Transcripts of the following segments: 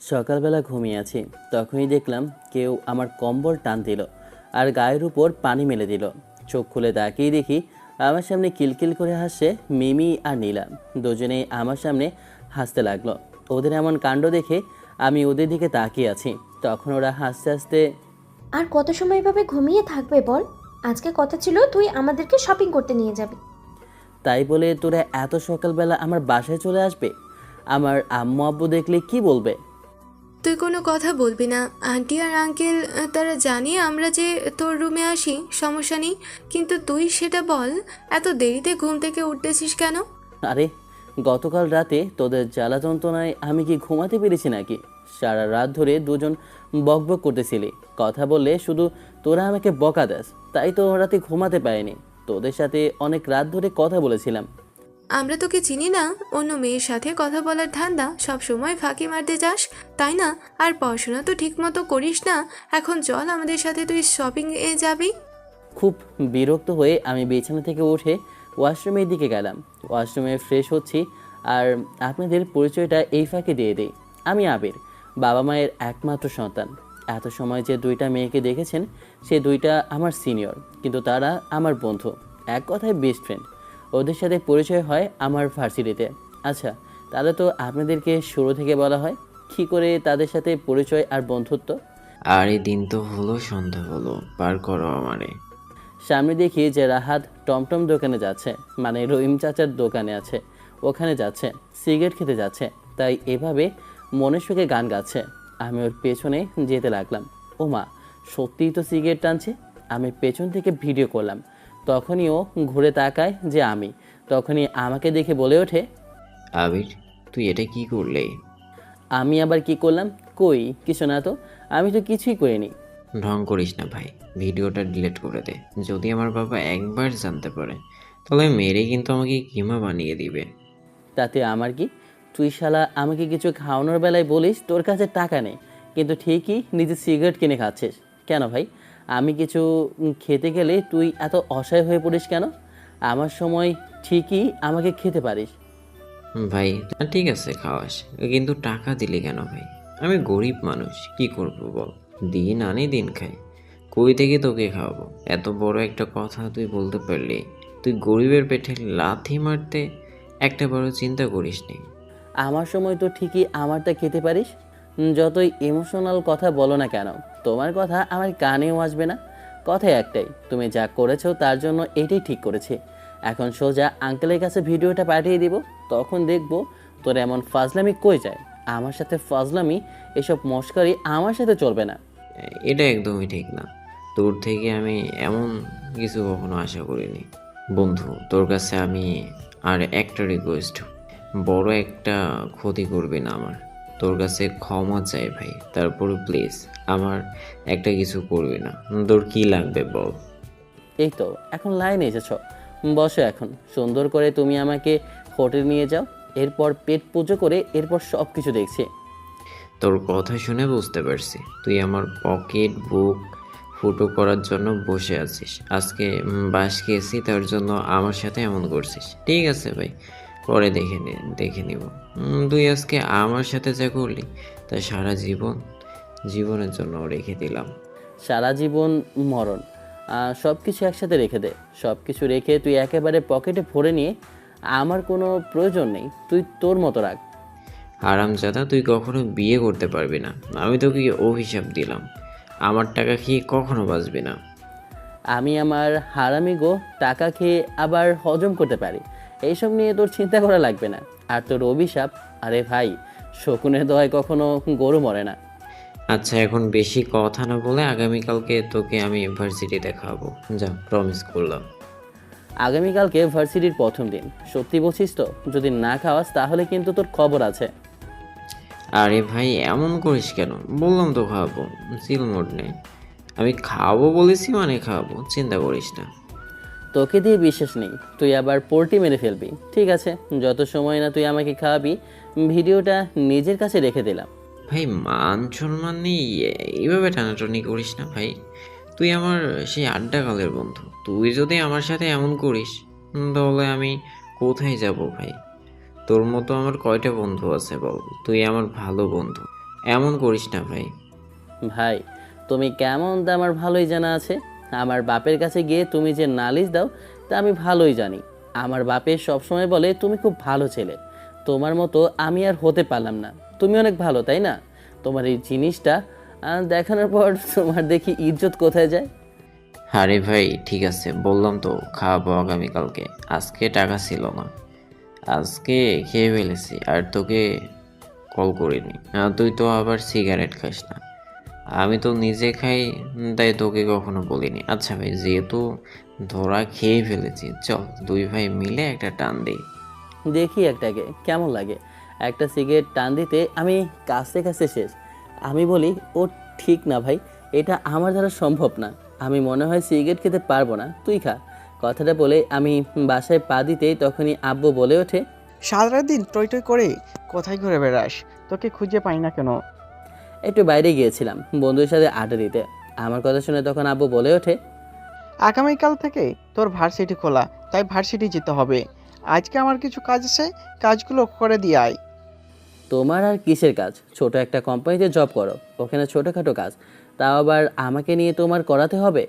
সকালবেলা ঘুমিয়ে আছি, তখনই দেখলাম কেউ আমার কম্বল টান দিল আর গায়ের উপর পানি মেলে দিল। চোখ খুলে তাকিয়ে দেখি আমার সামনে কিলকিল করে হাসছে মিমি আর নীলা। দুজনেই আমার সামনে হাসতে লাগলো। ওদের এমন কাণ্ড দেখে আমি ওদের দিকে তাকিয়ে আছি, তখন ওরা হাসতে হাসতে আর কত সময় এভাবে ঘুমিয়ে থাকবে বল? আজকে কথা ছিল তুই আমাদেরকে শপিং করতে নিয়ে যাবি। তাই বলে তোরা এত সকালবেলা আমার বাসায় চলে আসবে? আমার আম্মু আব্বু দেখলে কি বলবে? তুই কোনো কথা বলবি না। আন্টি আর আঙ্কেল তারা জানি আমরা যে তোর রুমে আসি, সমস্যা নেই, কিন্তু তুই সেটা বল, এত দেরিতে ঘুম থেকে উঠতেছিস কেন? আরে, গতকাল রাতে তোদের জ্বালা যন্ত্রণায় আমি কি ঘুমাতে পেরেছি নাকি? সারা রাত ধরে দুজন বকবক করতেছিলি, কথা বললে শুধু তোরা আমাকে বকা দেস, তাই তো রাতে ঘুমাতে পারিনি। তোদের সাথে অনেক রাত ধরে কথা বলেছিলাম। আমরা তোকে চিনি না? অন্য মেয়ের সাথে কথা বলার ধান্দা সব সময় ফাঁকি মারতে যাস, তাই না? আর পড়াশোনা তো ঠিক মতো করিস না। এখন চল আমাদের সাথে তুই শপিং এ যাবি। খুব বিরক্ত হয়ে আমি বিছানা থেকে উঠে ওয়াশরুমের দিকে গেলাম। ওয়াশরুমে ফ্রেশ হচ্ছি আর আপনাদের পরিচয়টা এই ফাঁকে দিয়ে দিই। আমি আবির, বাবা মায়ের একমাত্র সন্তান। এত সময় যে দুইটা মেয়েকে দেখেছেন, সে দুইটা আমার সিনিয়র, কিন্তু তারা আমার বন্ধু, এক কথায় বেস্ট ফ্রেন্ড। ওদের সাথে পরিচয় হয় আমার ভার্সিটিতে। আচ্ছা, তাহলে তো আপনাদেরকে শুরু থেকে বলা হয় কী করে তাদের সাথে পরিচয় আর বন্ধুত্ব। আর এই দিন তো হলো, সন্ধ্যা হলো, পার করো আমারে। সামনে দেখি যে রাহাত টমটম দোকানে যাচ্ছে, মানে রহিম চাচার দোকানে আছে, ওখানে যাচ্ছে, সিগারেট খেতে যাচ্ছে। তাই এভাবে মনের সুখে গান গাচ্ছে। আমি ওর পেছনে যেতে লাগলাম। ও মা, সত্যিই তো সিগারেট টানছে। আমি পেছন থেকে ভিডিও করলাম। তখনই ও ঘুরে তাকায় যে আমি। তখনই আমাকে দেখে বলে ওঠে, আবির, তুই এটা কি করলে? আমি আবার কি করলাম? কই কিছু না তো, আমি তো কিছুই করিনি। ঢং করিস না ভাই, ভিডিওটা ডিলিট করে দে। যদি আমার বাবা একবার জানতে পারে, তাহলে মেরে কিন্তু আমাকে কিমা বানিয়ে দিবে। তাতে আমার কি? তুই শালা আমাকে কিছু খাওয়ানোর বেলায় বলিস তোর কাছে টাকা নেই, কিন্তু ঠিকই নিজে সিগারেট কিনে খাচ্ছিস। কেন ভাই, আমি কিছু খেতে গেলে তুই এত অসহায় হয়ে পড়িস কেন? আমার সময় ঠিকই আমাকে খেতে পারিস। ভাই ঠিক আছে খাওয়াস, কিন্তু টাকা দিলি কেন ভাই? আমি গরিব মানুষ, কি করবো বল? দিন আনি দিন খাই, কই থেকে তোকে খাওয়াবো? এত বড় একটা কথা তুই বলতে পারলি? তুই গরিবের পেটে লাথি মারতে একটা বড় চিন্তা করিসনি? আমার সময় তো ঠিকই আমারটা খেতে পারিস। যতই ইমোশনাল কথা বলো না কেন, তোমার কথা আমার কানেও আসবে না। কথা একটাই, তুমি যা করেছো তার জন্য এটাই ঠিক করেছি। এখন সোজা আঙ্কেলের কাছে ভিডিওটা পাঠিয়ে দিব, তখন দেখবো তোর এমন ফাজলামি কই যায়। আমার সাথে ফাজলামি, এসব মস্কারি আমার সাথে চলবে না। এটা একদমই ঠিক না। তোর থেকে আমি এমন কিছু কখনো আশা করিনি। বন্ধু, তোর কাছে আমি আর একটা রিকোয়েস্ট, বড় একটা ক্ষতি করবি না আমার। তোর কাছে ক্ষমা চাই ভাই, তারপরে প্লিজ আমার একটা কিছু করবি না। তোর কি লাগবে বল? এই তো এখন লাইনে এসেছো, বসো। এখন সুন্দর করে তুমি আমাকে হোটেল নিয়ে যাও, এরপর পেট পুজো করে এরপর সব কিছু দেখছি। তোর কথা শুনে বুঝতে পারছি তুই আমার পকেট বুক ফুটো করার জন্য বসে আছিস। আজকে বাস খেয়েছি, তার জন্য আমার সাথে এমন করছিস। ঠিক আছে ভাই, পরে দেখে নিব। তুই আজকে আমার সাথে যা করলি তা সারা জীবনের জন্য রেখে দিলাম। সারা জীবন, মরণ, সব কিছু একসাথে রেখে দে। সব কিছু রেখে তুই একেবারে পকেটে ভরে নিয়ে, আমার কোনো প্রয়োজন নেই, তুই তোর মতো রাখ। হারামজাদা, তুই কখনো বিয়ে করতে পারবি না। আমি তোকে অভিশাপ দিলাম, আমার টাকা খেয়ে কখনো বাঁচবি না। আমি আমার হারামি গো টাকা খেয়ে আবার হজম করতে পারি, এইসব নিয়ে তোর চিন্তা করা লাগবে না। আর তোর অভিশাপ, আরে ভাই, শকুনের দোয়ায় কখনো গরু মরে না। আচ্ছা, এখন বেশি কথা না বলে আগামীকালকে তোকে আমি ইউনিভার্সিটিতে খাওয়াবো। যা, প্রমিস করলাম। আগামীকালকে ভার্সিটির প্রথম দিন, সত্যি বলছিস তো? যদি না খাওয়াস তাহলে কিন্তু তোর খবর আছে। আরে ভাই, এমন করিস কেন? বললাম তো খাওয়াবো, চিল মোড নেই। আমি খাওয়াবো বলেছি মানে খাওয়াবো, চিন্তা করিস না। তোকে দিয়ে বিশ্বাস নেই, তুই আবার পোল্টি মেরে ফেলবি। ঠিক আছে, যত সময় না তুই আমাকে খাওয়াবি, ভিডিওটা নিজের কাছে রেখে দিলাম। ভাই, মান সম্মান নেই, এইভাবে টানাটানি করিস না ভাই। তুই আমার সেই আড্ডাকালের বন্ধু, তুই যদি আমার সাথে এমন করিস তাহলে আমি কোথায় যাব ভাই? তোর মতো আমার কয়টা বন্ধু আছে বল? তুই আমার ভালো বন্ধু। এমন করিস না ভাই। ভাই তুমি কেমন তা আমার ভালোই জানা আছে। আমার বাপের কাছে গিয়ে তুমি যে নালিশ দাও তা আমি ভালোই জানি। আমার বাপের সবসময় বলে তুমি খুব ভালো ছেলে, তোমার মতো আমি আর হতে পারলাম না। তুমি অনেক ভালো তাই না? তোমার এই জিনিসটা দেখানোর পর তোমার দেখি ইজ্জত কোথায় যায়। আরে ভাই ঠিক আছে, বললাম তো খাওয়াবো আগামীকালকে। আজকে টাকা ছিল না, আজকে খেয়ে ফেলেছি আর তোকে কল করিনি। তুই তো আবার সিগারেট খাস না, আমি তো নিজে খাই, তাই তোকে কখনো বলিনি। আচ্ছা ভাই, যেহেতু ধরা খেয়ে ফেলেছি, চল দুই ভাই মিলে একটা টান দিই। দেখি একটাকে কেমন লাগে। একটা সিগারেট টান দিতে আমি কাছে কাছে শেষ। আমি বলি ও ঠিক না ভাই, এটা আমার দ্বারা সম্ভব না। আমি মনে হয় সিগারেট খেতে পারবো না, তুই খা। কথাটা বলে আমি বাসায় পা দিতেই তখনই আব্বু বলে ওঠে, সারাদিন টই টই করে কোথায় ঘুরে বেড়াস? তোকে খুঁজে পাই না কেন? একটু বাইরে গিয়েছিলাম বন্ধুদের সাথে আড্ডা দিতে। আমার কথা শুনে তখন আব্বু বলে ওঠে, আগামীকাল থেকে তোর ভার্সিটি খোলা, তাই ভার্সিটি যেতে হবে। আজকে আমার কিছু কাজ আছে, কাজগুলো করে দিয়ে আয়। তোমার আর কিসের কাজ? ছোট একটা কোম্পানিতে জব করো, ওখানে ছোটোখাটো কাজ, তাও আবার আমাকে নিয়ে তোমার করাতে হবে?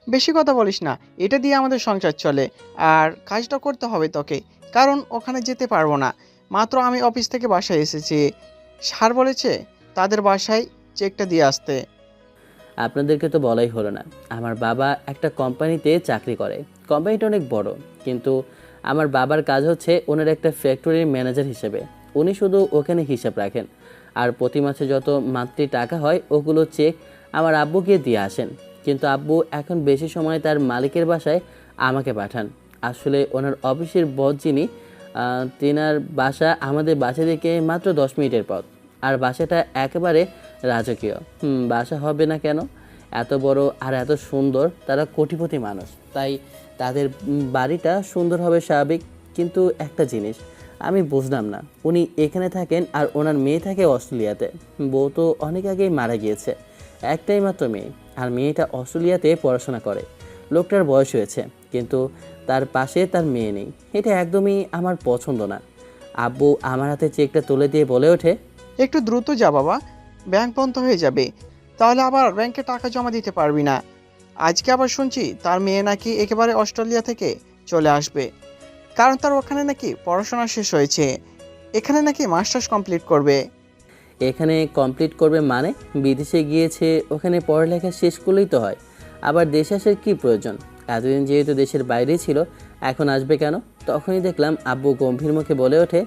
বেশি কথা বলিস না, এটা দিয়ে আমাদের সংসার চলে। আর কাজটা করতে হবে তোকে, কারণ ওখানে যেতে পারবো না। মাত্র আমি অফিস থেকে বাসায় এসেছি, স্যার বলেছে তাদের বাসায় চেকটা দিয়ে আসতে। আপনাদেরকে তো বলাই হলো না, আমার বাবা একটা কোম্পানিতে চাকরি করে। কোম্পানিটা অনেক বড়, কিন্তু আমার বাবার কাজ হচ্ছে ওনার একটা ফ্যাক্টরির ম্যানেজার হিসেবে। উনি শুধু ওখানে হিসাব রাখেন, আর প্রতি মাসে যত মান্থলি টাকা হয় ওগুলো চেক আমার আব্বুকে দিয়ে আসেন। কিন্তু আব্বু এখন বেশি সময় তার মালিকের বাসায় আমাকে পাঠান। আসলে ওনার অফিসের বস যিনি, তেনার বাসা আমাদের বাসা থেকে মাত্র 10 মিনিটের পথ। আর বাসাটা একেবারে রাজকীয়। বাসা হবে না কেন? এত বড় আর এত সুন্দর, তারা কোটিপতি মানুষ, তাই তাদের বাড়িটা সুন্দর হবে স্বাভাবিক। কিন্তু একটা জিনিস আমি বুঝলাম না, উনি এখানে থাকেন আর ওনার মেয়ে থাকে অস্ট্রেলিয়াতে। বউ তো অনেক আগেই মারা গিয়েছে, একটাই মাত্র মেয়ে, আর মেয়েটা অস্ট্রেলিয়াতে পড়াশোনা করে। লোকটার বয়স হয়েছে, কিন্তু তার পাশে তার মেয়ে নেই। এটা একদমই আমার পছন্দ না। আব্বু আমার হাতে চেকটা তুলে দিয়ে বলে ওঠে, একটু দ্রুত যা বাবা, ব্যাংক বন্ধ হয়ে যাবে, তাহলে আবার ব্যাংকে টাকা জমা দিতে পারবি না। আজকে আবার শুনছি তার মেয়ে নাকি একেবারে অস্ট্রেলিয়া থেকে চলে আসবে, কারণ তার ওখানে নাকি পড়াশোনা শেষ হয়েছে, এখানে নাকি মাস্টার্স কমপ্লিট করবে। এখানে কমপ্লিট করবে মানে? বিদেশে গিয়েছে, ওখানে পড়ালেখা শেষ করলেই তো হয়। আবার দেশে আসার কী প্রয়োজন? এতদিন যেহেতু দেশের বাইরেই ছিল, এখন আসবে কেন? তখনই দেখলাম আব্বু গম্ভীর মুখে বলে ওঠে,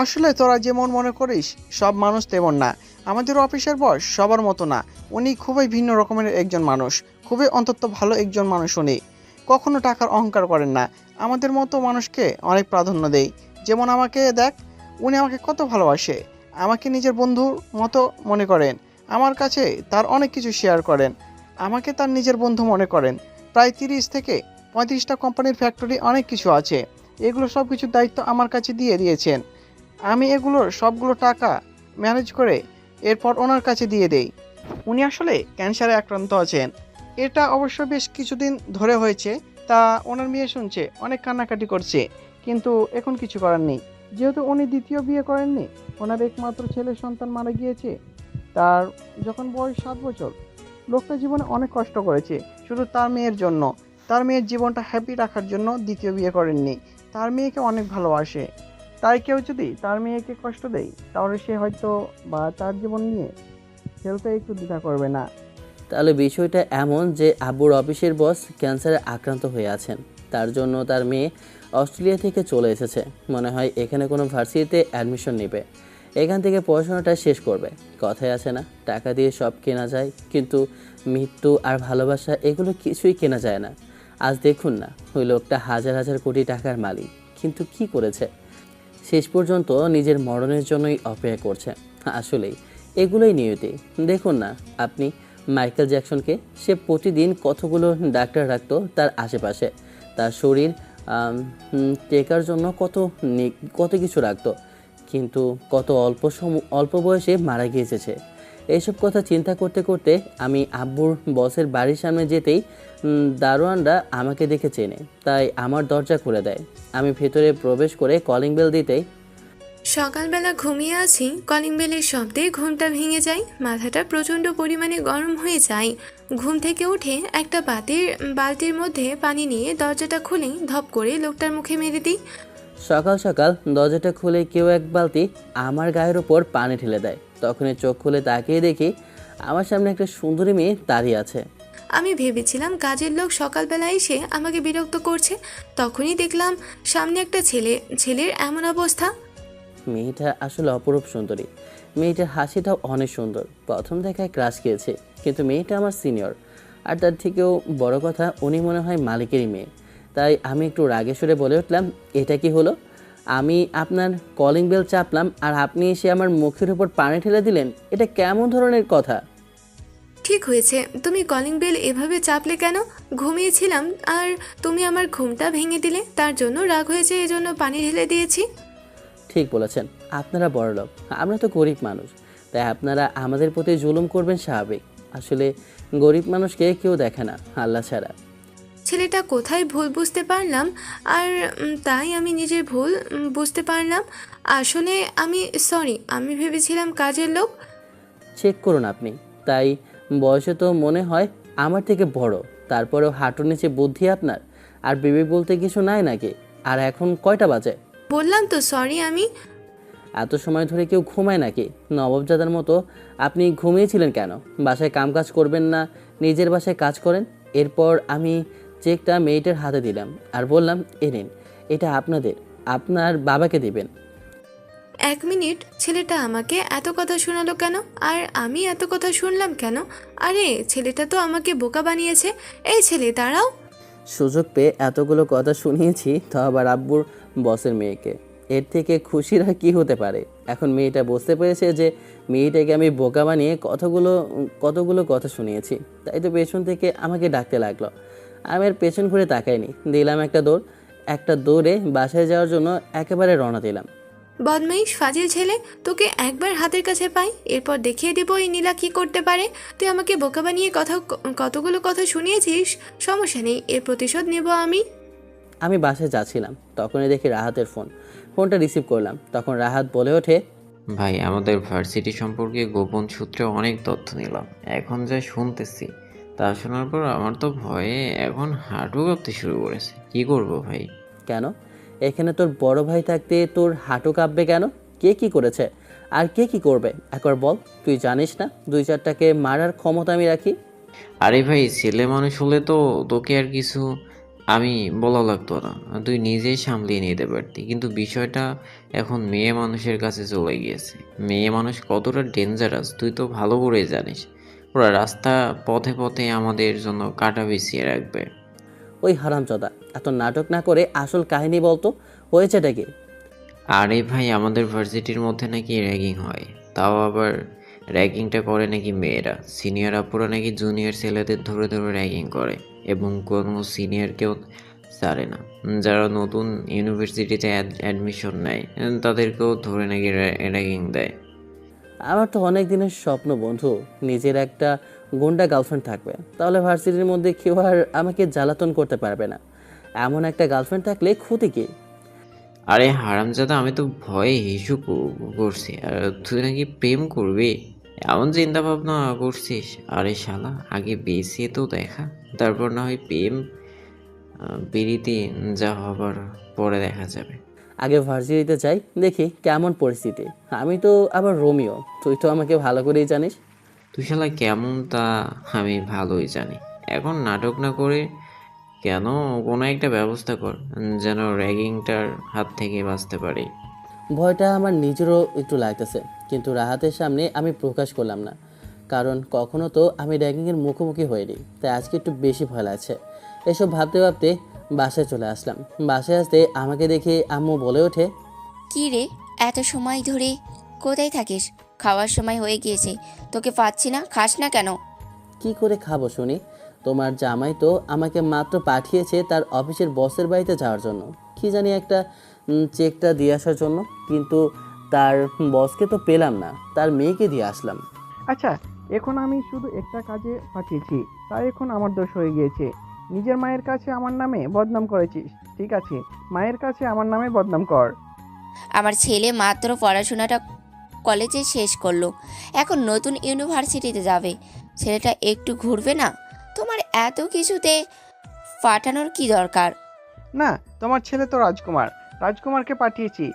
আসলে তোরা যেমন মনে করিস সব মানুষ তেমন না। আমাদের অফিসের বস সবার মতো না, উনি খুবই ভিন্ন রকমের একজন মানুষ, খুবই অন্তত ভালো একজন মানুষ। উনি কখনো টাকার অহংকার করেন না, আমাদের মতো মানুষকে অনেক প্রাধান্য দেয়। যেমন আমাকে দেখ, উনি আমাকে কত ভালোবাসে, আমাকে নিজের বন্ধুর মতো মনে করেন, আমার কাছে তার অনেক কিছু শেয়ার করেন, আমাকে তার নিজের বন্ধু মনে করেন। প্রায় 30 থেকে 35টা কোম্পানির ফ্যাক্টরি অনেক কিছু আছে, এগুলো সব কিছুর দায়িত্ব আমার কাছে দিয়ে দিয়েছেন। আমি এগুলোর সবগুলো টাকা ম্যানেজ করে এরপর ওনার কাছে দিয়ে দেই। উনি আসলে ক্যান্সারে আক্রান্ত আছেন, এটা অবশ্য বেশ কিছুদিন ধরে হয়েছে। তা ওনার মেয়ে শুনছে অনেক কান্নাকাটি করছে, কিন্তু এখন কিছু করার নেই। যেহেতু উনি দ্বিতীয় বিয়ে করেননি, ওনার একমাত্র ছেলে সন্তান মারা গিয়েছে তার যখন বয়স 7 বছর। লোকটা জীবনে অনেক কষ্ট করেছে শুধু তার মেয়ের জন্য, তার মেয়ের জীবনটা হ্যাপি রাখার জন্য দ্বিতীয় বিয়ে করেননি। তার মেয়েকে অনেক ভালোবাসে, তাই কেউ যদি তার মেয়েকে কষ্ট দেয় তাহলে সে হয়তো বা তার জীবন নিয়ে খেলতে একটু দ্বিধা করবে না। তাহলে বিষয়টা এমন যে আব্বুর অফিসের বস ক্যান্সারে আক্রান্ত হয়ে আছেন, তার জন্য তার মেয়ে অস্ট্রেলিয়া থেকে চলে এসেছে। মনে হয় এখানে কোনো ভার্সিটিতে অ্যাডমিশন নেবে, এখান থেকে পড়াশোনাটা শেষ করবে। কথায় আছে না, টাকা দিয়ে সব কেনা যায়, কিন্তু মৃত্যু আর ভালোবাসা এগুলো কিছুই কেনা যায় না। আজ দেখুন না, ওই লোকটা হাজার হাজার কোটি টাকার মালিক, কিন্তু কি করেছে? শেষ পর্যন্ত নিজের মরণের জন্যই অপেক্ষা করছে। আসলেই এগুলোই নিয়তি। দেখুন না আপনি মাইকেল জ্যাকসনকে, সে প্রতিদিন কতগুলো ডাক্তার রাখতো তার আশেপাশে, তার শরীর টেকার জন্য কত কিছু রাখতো, কিন্তু কত অল্প বয়সে মারা গিয়েছে। এইসব কথা চিন্তা করতে করতে আমি আব্বুর বসের বাড়ির সামনে যেতেই দারোয়ানরা আমাকে দেখে চেনে, তাই আমার দরজা খুলে দেয়। আমি ভেতরে প্রবেশ করে কলিং বেল দিতেই, সকালবেলা ঘুমিয়ে আছি, কলিং বেলের শব্দে ঘুমটা ভেঙে যায়, মাথাটা প্রচণ্ড পরিমাণে গরম হয়ে যায়। ঘুম থেকে উঠে একটা বালতির মধ্যে পানি নিয়ে দরজাটা খুলে ধপ করে লোকটার মুখে মেরে দিই। সকাল সকাল দরজাটা খুলে কেউ এক বালতি আমার গায়ের ওপর পানি ঢেলে দেয়। তখনই চোখ খুলে তাকিয়ে দেখি আমার সামনে একটা সুন্দরী মেয়ে দাঁড়িয়ে আছে। আমি ভেবেছিলাম কাজের লোক সকালবেলা এসে আমাকে বিরক্ত করছে, তখনই দেখলাম সামনে একটা ছেলের এমন অবস্থা। মেয়েটা আসলে অপরূপ সুন্দরী। মেয়েটার হাসিটাও অনেক সুন্দর। প্রথম দেখায় ক্রাশ খেয়েছে, কিন্তু মেয়েটা আমার সিনিয়র, আর তার থেকেও বড় কথা উনি মনে হয় মালিকেরই মেয়ে। তাই আমি একটু রাগে সুরে বলে উঠলাম, এটা কি হলো? আমি আপনার কলিং বেল চাপলাম আর আপনি এসে আমার মুখের উপর পানি ঢেলে দিলেন, এটা কেমন ধরনের কথা? ঠিক হয়েছে, তুমি কলিং বেল এভাবে চাপলে কেন? ঘুমিয়েছিলাম আর তুমি আমার ঘুমটা ভেঙে দিলে, তার জন্য রাগ হয়েছে, এজন্য পানি ঢেলে দিয়েছি। ঠিক বলেছেন, আপনারা বড়লোক, আমরা তো গরিব মানুষ, তাই আপনারা আমাদের প্রতি জুলুম করবেন স্বাভাবিক। আসলে গরিব মানুষকে কেউ দেখে না আল্লাহ ছাড়া। ছেলেটা কোথায় ভুল বুঝতে পারলাম, আর তাই আমি নিজের ভুল বুঝতে পারলাম। আসলে আমি ভেবেছিলাম কাজের লোক। চেক করুন আপনি। তাই বয়সে তো মনে হয় আমার থেকে বড়, তারপরেও হাঁটুর নিচে বুদ্ধি আপনার, আর বিবেক বলতে কিছু নাই নাকি? আর এখন কয়টা বাজে? বললাম তো সরি। আমি এত সময় ধরে কেউ ঘুমায় নাকি? নবাবজাদার মতো আপনি ঘুমিয়েছিলেন কেন? বাসায় কাজ করবেন না, নিজের বাসায় কাজ করেন। এরপর আমি চেকটা মেয়েটার হাতে দিলাম আর বললাম, এ নিন, এটা আপনার বাবাকে দিবেন। 1 মিনিট, ছেলেটা আমাকে এত কথা শোনালো কেন, আর আমি এত কথা শুনলাম কেন? আরে ছেলেটা তো আমাকে বোকা বানিয়েছে। এই ছেলে দাঁড়াও। সুযোগ পেয়ে এতগুলো কথা শুনিয়েছি, তো আবার আব্বুর বসের মেয়েকে। এর থেকে খুশির আর কি হতে পারে? এখন মেয়েটা বুঝতে পেরেছে যে মেয়েটাকে আমি বোকা বানিয়ে কতগুলো কথা শুনিয়েছি, তাই তো পেছন থেকে আমাকে ডাকতে লাগলো। আমি আর পেছন ঘুরে তাকাইনি, দিলাম একটা দৌড়ে বাসায় যাওয়ার জন্য একেবারে রওনা দিলাম। বদমাইশ ফাজিল ছেলে, তোকে একবার হাতের কাছে পাই, এরপর দেখিয়ে দেবো এই নীলা কি করতে পারে। তুই আমাকে বোকা বানিয়ে কতগুলো কথা শুনিয়েছিস, সমস্যা নেই, এর প্রতিশোধ নেব আমি। আমি বাসায় যাচ্ছিলাম, তখনই দেখি রাহাতের ফোনটা রিসিভ করলাম। তখন রাহাত বলে ওঠে, ভাই, আমাদের ভার্সিটি সম্পর্কে গোপন সূত্রে অনেক তথ্য নিলাম। এখন যা শুনতেছি তা শোনার পর আমার তো ভয়ে এখন হাঁটু কাঁপতে শুরু করেছে। কি করব ভাই? কেন? এখানে তোর বড় ভাই থাকতে তোর হাঁটু কাঁপবে কেন? কে কি করেছে আর কে কি করবে একবার বল। তুই জানিস না 2-4টাকে মারার ক্ষমতা আমি রাখি? আরে ভাই, ছেলে মানুষ হলে তো তোকে আর কিছু আমি বলা লাগতো না, তুই নিজেই সামলিয়ে নিতে পারতি। কিন্তু বিষয়টা এখন মেয়ে মানুষের কাছে চলে গিয়েছে। মেয়ে মানুষ কতটা ডেঞ্জারাস তুই তো ভালো করেই জানিস। ওরা রাস্তা পথে পথে আমাদের জন্য কাটা বিছিয়ে রাখবে। ওই হারামজাদা, এত নাটক না করে আসল কাহিনী বলতো, হয়েছেটা কি? আরে ভাই, আমাদের ভার্সিটির মধ্যে নাকি র্যাগিং হয়। তাও আবার র্যাগিংটা করে নাকি মেয়েরা। সিনিয়র আপুরা নাকি জুনিয়র ছেলেদের ধরে ধরে র্যাগিং করে এবং কোনো সিনিয়রকেও ছাড়ে না। যারা নতুন ইউনিভার্সিটিতে অ্যাডমিশন নেয় তাদেরকেও ধরে নাকি র্যাগিং দেয়। আমার তো অনেক দিনের স্বপ্ন বন্ধু, নিজের একটা গুন্ডা গার্লফ্রেন্ড থাকবে, তাহলে ভার্সিটির মধ্যে কেউ আর আমাকে জ্বালাতন করতে পারবে না। এমন একটা গার্লফ্রেন্ড থাকলে ক্ষতি কি? আরে হারামজাদা, আমি তো ভয়ে হিসু করছি আর তুই নাকি প্রেম করবি এমন চিন্তা ভাবনা করছিস? আরে শালা, আগে বেঁচে তো দেখা, তারপর না হয় প্রেম পিরিতি যা হবার পরে দেখা যাবে। আগে ভার্সিটিতে যাই, দেখি কেমন পরিস্থিতি। আমি তো আবার রোমিও, তুই তো আমাকে ভালো করেই জানিস। তুই শালা কেমন তা আমি ভালোই জানি। এখন নাটক না করে কেন কোনো একটা ব্যবস্থা কর, যেন র্যাগিংটার হাত থেকে বাঁচতে পারি। ভয়টা আমার নিজেরও একটু লাগতেছে, কিন্তু রাহাতের সামনে আমি প্রকাশ করলাম না, কারণ কখনো তো আমি র্যাগিংয়ের মুখোমুখি হইনি, তাই আজকে একটু বেশি ভয় লাগছে। এসব ভাবতে ভাবতে বাসায় চলে আসলাম। বাসায় আসতে আমাকে দেখে আম্মু বলে ওঠে, কি রে, এত সময় ধরে কোথায় থাকিস? খাওয়ার সময় হয়ে গিয়েছে, তোকে পাচ্ছি না, খাস না কেন? কি করে খাবো শুনি? তোমার জামাই তো আমাকে মাত্র পাঠিয়েছে তার অফিসের বসের বাড়িতে যাওয়ার জন্য, কি জানি একটা চেকটা দিয়ে আসার জন্য, কিন্তু তার বসকে তো পেলাম না, তার মেয়েকে দিয়ে আসলাম। আচ্ছা, এখন আমি শুধু একটা কাজে পাঠিয়েছি, তাই এখন আমার দোষ হয়ে গিয়েছে। নিজের মায়ের কাছে আমার নামে বদনাম করেছিস, ঠিক আছে, মায়ের কাছে আমার নামে বদনাম কর। আমার ছেলে মাত্র পড়াশোনাটা কলেজে শেষ করলো, এখন নতুন ইউনিভার্সিটিতে যাবে। ছেলেটা একটু ঘুরবে না? তোমার এত কিছুতে পাঠানোর কি দরকার? না, তোমার ছেলে তো রাজকুমার, রাজকুমারকে পাঠিয়েছি।